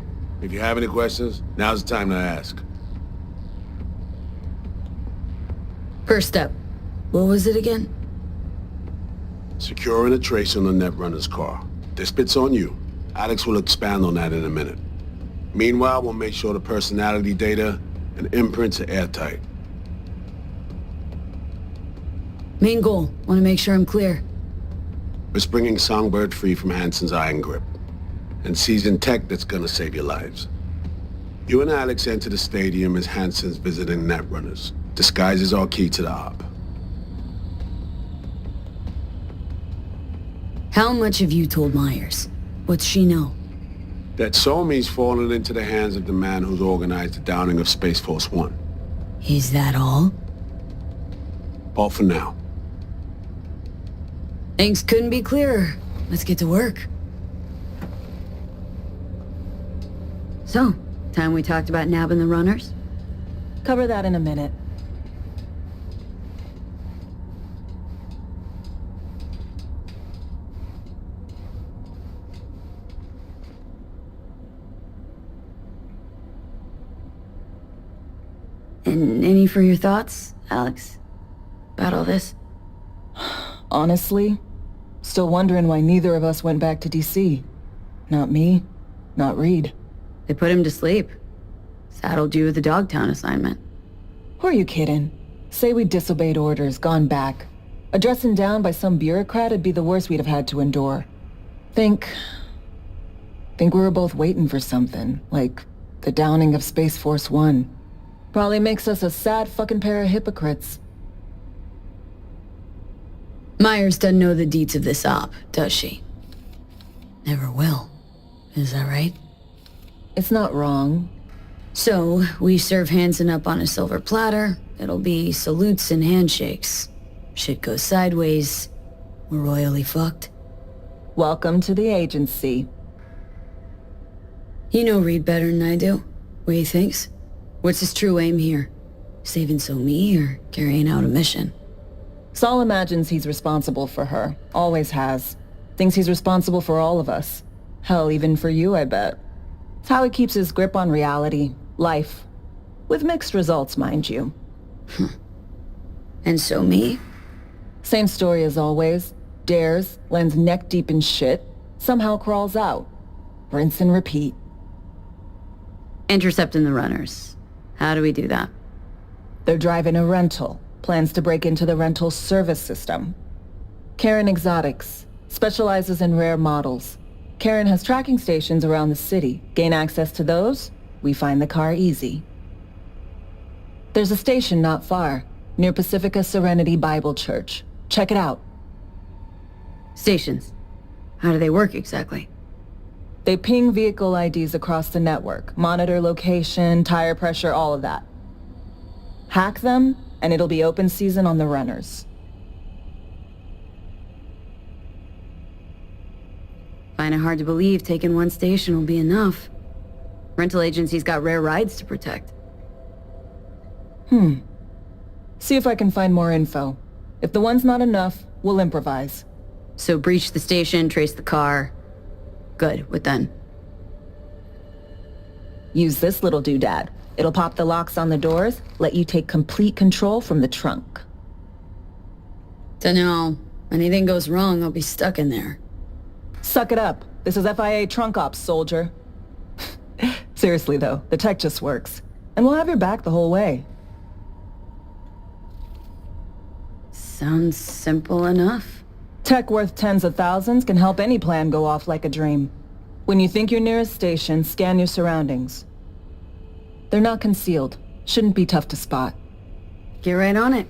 If you have any questions, now's the time to ask. First step. What was it again? Securing a trace on the Netrunner's car. This bit's on you. Alex will expand on that in a minute. Meanwhile, we'll make sure the personality data and imprints are airtight. Main goal. Want to make sure I'm clear. It's bringing Songbird free from Hansen's iron grip. And seizing tech that's gonna save your lives. You and Alex enter the stadium as Hansen's visiting Netrunners. Disguise is our key to the op. How much have you told Myers? What's she know? That Somi's fallen into the hands of the man who's organized the downing of Space Force One. Is that all? All for now. Things couldn't be clearer. Let's get to work. So, time we talked about nabbing the runners? Cover that in a minute. And any for your thoughts, Alex? About all this? Honestly, still wondering why neither of us went back to DC. Not me, not Reed. They put him to sleep. Saddled you with the Dogtown assignment. Who are you kidding? Say we disobeyed orders, gone back. A dressing down by some bureaucrat would be the worst we'd have had to endure. Think we were both waiting for something, like the downing of Space Force One. Probably makes us a sad fucking pair of hypocrites. Myers doesn't know the deets of this op, does she? Never will. Is that right? It's not wrong. So, we serve Hansen up on a silver platter. It'll be salutes and handshakes. Shit goes sideways. We're royally fucked. Welcome to the agency. You know Reed better than I do. What he thinks? What's his true aim here? Saving Somi or carrying out a mission? Saul imagines he's responsible for her. Always has. Thinks he's responsible for all of us. Hell, even for you, I bet. It's how he keeps his grip on reality. Life. With mixed results, mind you. And Somi? Same story as always. Dares, lands neck deep in shit, somehow crawls out. Rinse and repeat. Intercepting the runners. How do we do that? They're driving a rental. Plans to break into the rental service system. Karen Exotics. Specializes in rare models. Karen has tracking stations around the city. Gain access to those, we find the car easy. There's a station not far, near Pacifica Serenity Bible Church. Check it out. Stations. How do they work exactly? They ping vehicle IDs across the network, monitor location, tire pressure, all of that. Hack them, and it'll be open season on the runners. Find it hard to believe taking one station will be enough. Rental agency's got rare rides to protect. See if I can find more info. If the one's not enough, we'll improvise. So breach the station, trace the car. Good, what then? Use this little doodad. It'll pop the locks on the doors, let you take complete control from the trunk. Dunno. Anything goes wrong, I'll be stuck in there. Suck it up. This is FIA trunk ops, soldier. Seriously though, the tech just works. And we'll have your back the whole way. Sounds simple enough. Tech worth tens of thousands can help any plan go off like a dream. When you think your nearest station, scan your surroundings. They're not concealed. Shouldn't be tough to spot. Get right on it.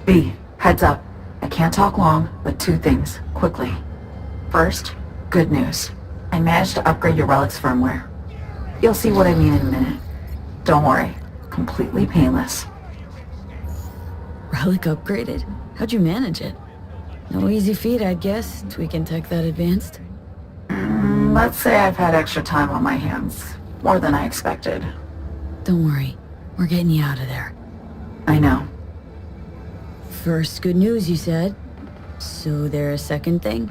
B, heads up. I can't talk long, but 2 things, quickly. First, good news. I managed to upgrade your relic's firmware. You'll see what I mean in a minute. Don't worry, completely painless. Relic upgraded? How'd you manage it? No easy feat, I guess, tweaking tech that advanced. Let's say I've had extra time on my hands. More than I expected. Don't worry, we're getting you out of there. I know. First good news, you said. So there a second thing?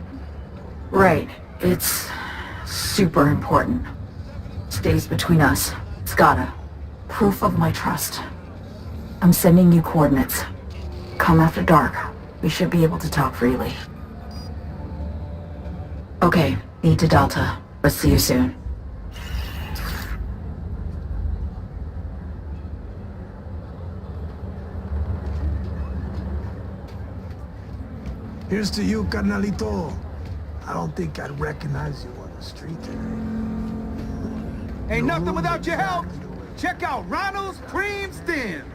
Right. It's super important. Stays between us. It's gotta. Proof of my trust. I'm sending you coordinates. Come after dark. We should be able to talk freely. Okay, E to Delta. Let's see you soon. Here's to you, carnalito. I don't think I'd recognize you on the street today. Ain't nothing without your help. Check out Ronald's Cream Stems.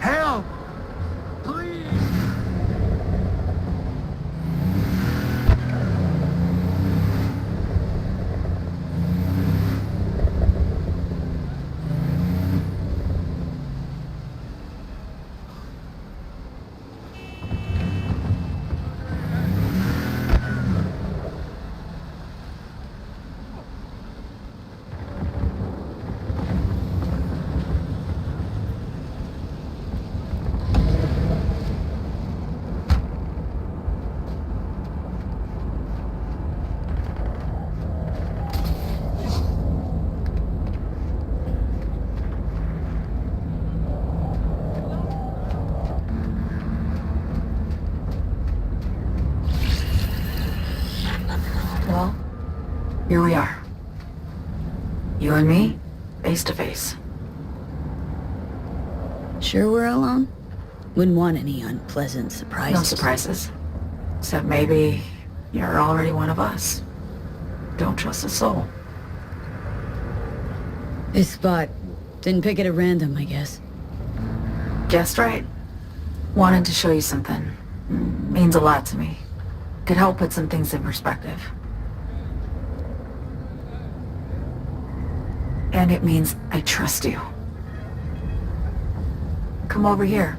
Help! Please! Here we are. You and me, face to face. Sure we're alone? Wouldn't want any unpleasant surprises. No surprises. Except maybe you're already one of us. Don't trust a soul. This spot. Didn't pick it at random, I guess. Guessed right. Wanted to show you something. Means a lot to me. Could help put some things in perspective. And it means I trust you. Come over here.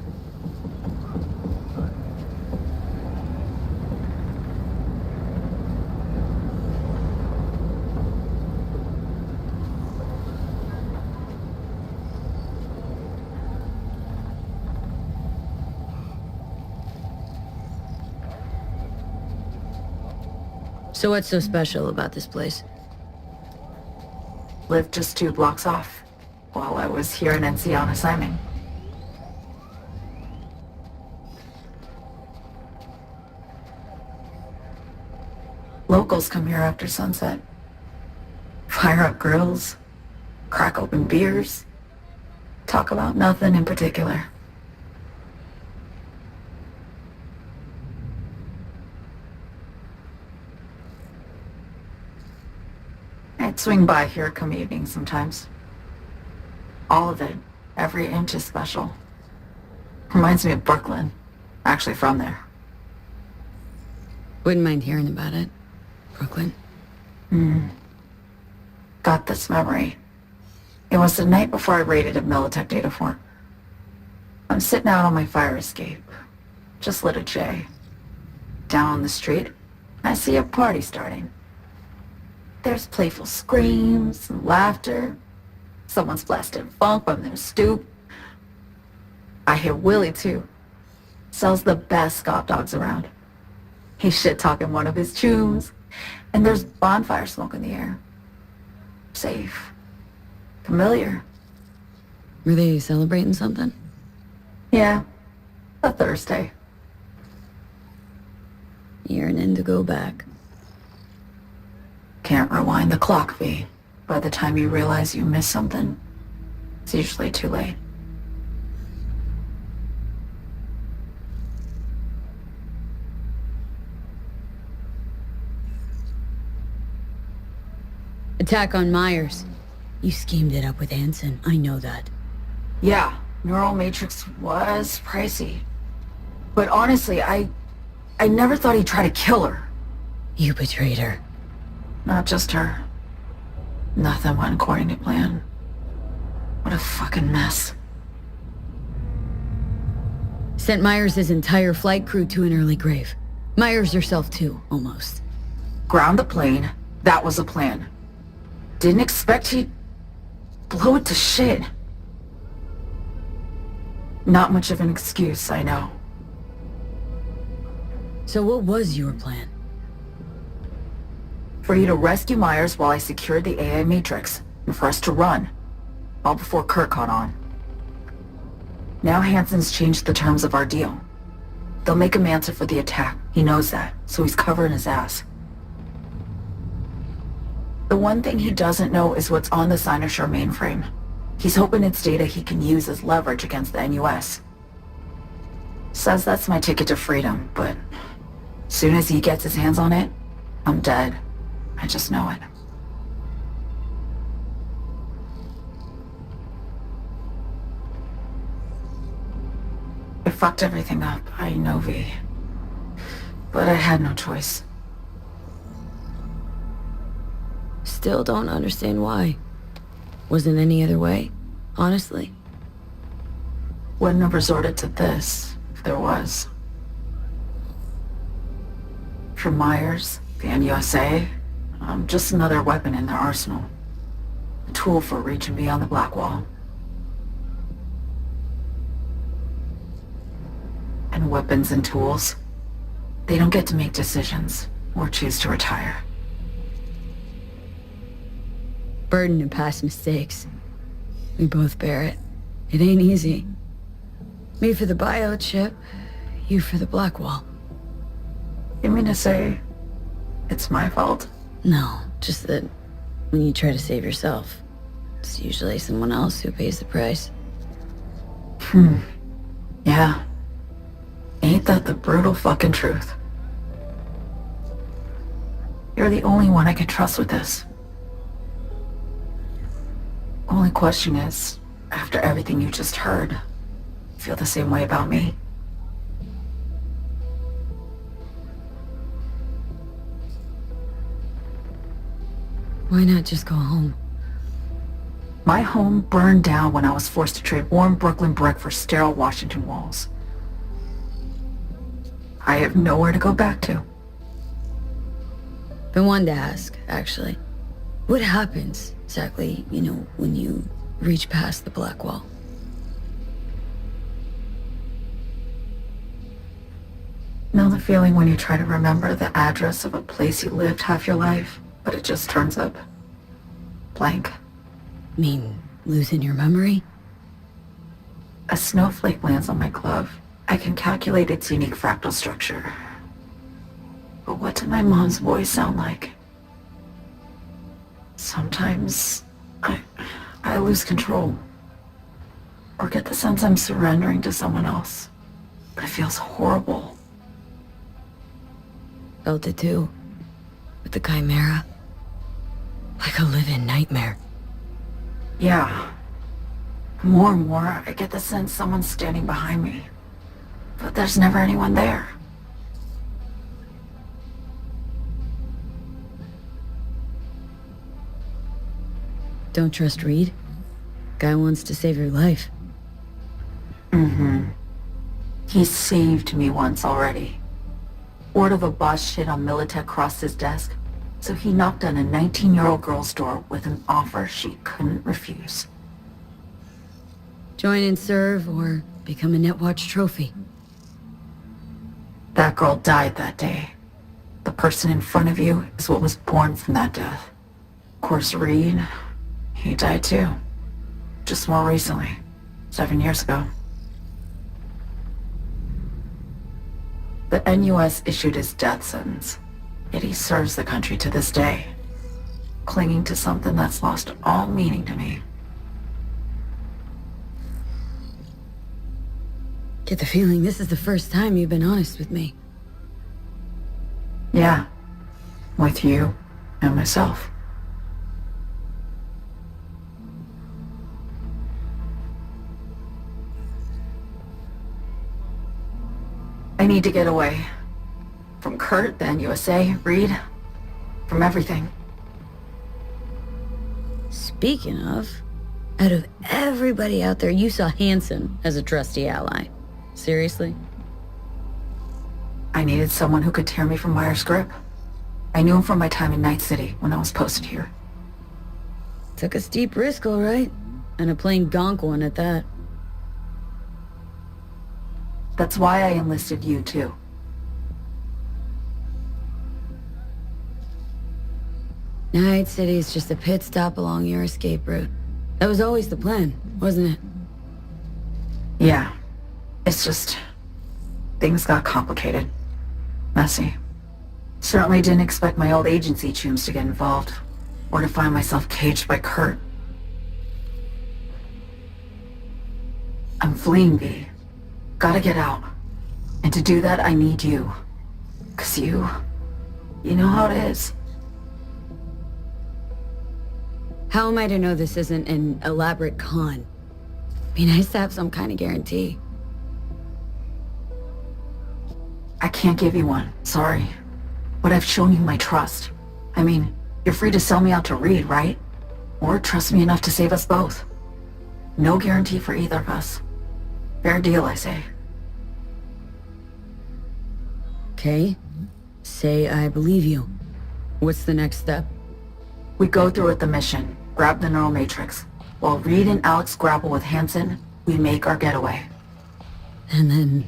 So what's so special about this place? Lived just 2 blocks off, while I was here in NC on assignment. Locals come here after sunset. Fire up grills, crack open beers, talk about nothing in particular. I'd swing by here come evening sometimes. All of it, every inch is special. Reminds me of Brooklyn. Actually from there. Wouldn't mind hearing about it. Brooklyn? Got this memory. It was the night before I raided a Militech data fort. I'm sitting out on my fire escape. Just lit a J. Down on the street, I see a party starting. There's playful screams and laughter. Someone's blasting funk from their stoop. I hear Willie, too. Sells the best Scott dogs around. He's shit-talking one of his chooms. And there's bonfire smoke in the air. Safe. Familiar. Were they celebrating something? Yeah. A Thursday. You're an indigo back. Can't rewind the clock, V. By the time you realize you missed something, it's usually too late. Attack on Myers. You schemed it up with Hansen, I know that. Yeah, Neural Matrix was pricey. But honestly, I never thought he'd try to kill her. You betrayed her. Not just her. Nothing went according to plan. What a fucking mess. Sent Myers' entire flight crew to an early grave. Myers herself too, almost. Ground the plane. That was the plan. Didn't expect he'd blow it to shit. Not much of an excuse, I know. So what was your plan? For you to rescue Myers while I secured the AI Matrix, and for us to run. All before Kurt caught on. Now Hansen's changed the terms of our deal. They'll make him answer for the attack. He knows that, so he's covering his ass. The one thing he doesn't know is what's on the Cynosure mainframe. He's hoping it's data he can use as leverage against the NUS. Says that's my ticket to freedom, but soon as he gets his hands on it, I'm dead. I just know it. I fucked everything up, I know, V. But I had no choice. Still don't understand why. Wasn't any other way, honestly. Wouldn't have resorted to this, if there was. For Myers, the NUSA, I'm just another weapon in their arsenal. A tool for reaching beyond the Black Wall. And weapons and tools, they don't get to make decisions or choose to retire. Burden of past mistakes. We both bear it. It ain't easy. Me for the biochip, you for the Black Wall. You mean to say it's my fault? No, just that when you try to save yourself, it's usually someone else who pays the price. Yeah. Ain't that the brutal fucking truth? You're the only one I can trust with this. Only question is, after everything you just heard, feel the same way about me? Why not just go home? My home burned down when I was forced to trade warm Brooklyn brick for sterile Washington walls. I have nowhere to go back to. Been wanting to ask, actually. What happens, exactly, when you reach past the black wall? Know the feeling when you try to remember the address of a place you lived half your life, but it just turns up blank? Mean losing your memory? A snowflake lands on my glove. I can calculate its unique fractal structure. But what did my mom's voice sound like? Sometimes I lose control. Or get the sense I'm surrendering to someone else. It feels horrible. Felt it too. With the Chimera. Like a living nightmare. Yeah. More and more, I get the sense someone's standing behind me. But there's never anyone there. Don't trust Reed? Guy wants to save your life. He saved me once already. Word of a boss shit on Militech crossed his desk, so he knocked on a 19-year-old girl's door with an offer she couldn't refuse. Join and serve, or become a Netwatch trophy. That girl died that day. The person in front of you is what was born from that death. Of course, Reed, he died too. Just more recently. 7 years ago. The NUS issued his death sentence, yet he serves the country to this day, clinging to something that's lost all meaning to me. Get the feeling this is the first time you've been honest with me. Yeah. With you and myself. I need to get away. From Kurt, then USA, Reed. From everything. Speaking of, out of everybody out there, you saw Hansen as a trusty ally. Seriously? I needed someone who could tear me from Myers' grip. I knew him from my time in Night City when I was posted here. Took a steep risk, all right. And a plain gonk one at that. That's why I enlisted you, too. Night City is just a pit stop along your escape route. That was always the plan, wasn't it? Yeah. It's just... things got complicated. Messy. Certainly didn't expect my old agency chooms to get involved. Or to find myself caged by Kurt. I'm fleeing, V. Gotta get out. And to do that, I need you. 'Cause you know how it is. How am I to know this isn't an elaborate con? Be nice to have some kind of guarantee. I can't give you one, sorry. But I've shown you my trust. I mean, you're free to sell me out to Reed, right? Or trust me enough to save us both. No guarantee for either of us. Fair deal, I say. Okay. Say I believe you. What's the next step? We go through with the mission, grab the neural matrix. While Reed and Alex grapple with Hansen, we make our getaway. And then...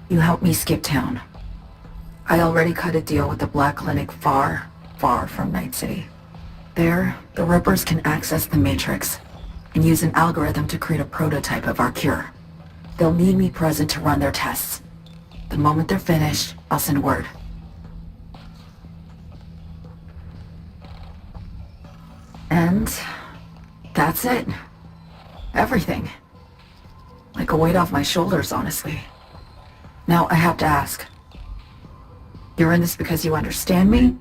You help me skip town. I already cut a deal with the Black Clinic far, far from Night City. There, the Rippers can access the Matrix and use an algorithm to create a prototype of our cure. They'll need me present to run their tests. The moment they're finished, I'll send word. And that's it. Everything. Like a weight off my shoulders, honestly. Now I have to ask. You're in this because you understand me?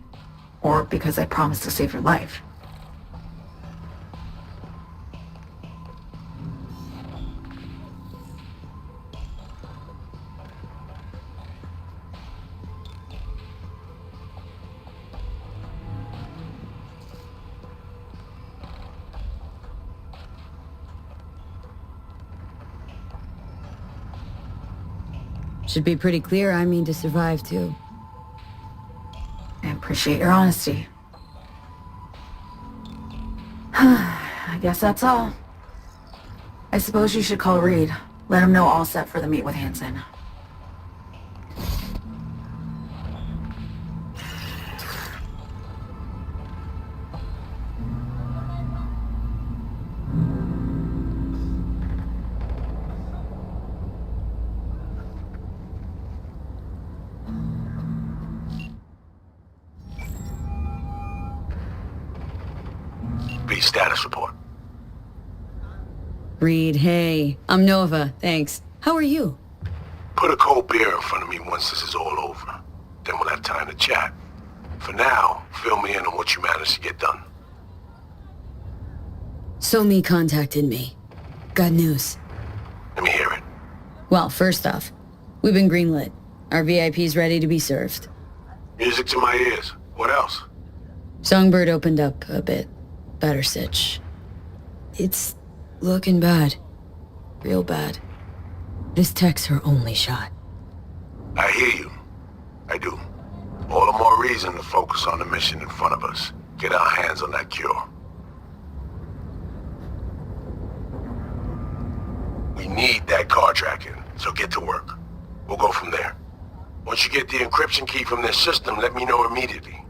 Or because I promised to save your life? Should be pretty clear I mean to survive, too. I appreciate your honesty. I guess that's all. I suppose you should call Reed. Let him know all set for the meet with Hansen. B status report. Reed, hey. I'm Nova, thanks. How are you? Put a cold beer in front of me once this is all over. Then we'll have time to chat. For now, fill me in on what you managed to get done. Somi contacted me. Got news. Let me hear it. Well, first off, we've been greenlit. Our VIP's ready to be served. Music to my ears. What else? Songbird opened up a bit. Better sitch. It's looking bad. Real bad. This tech's her only shot. I hear you. I do. All the more reason to focus on the mission in front of us. Get our hands on that cure. We need that car tracking, so get to work. We'll go from there. Once you get the encryption key from their system, let me know immediately.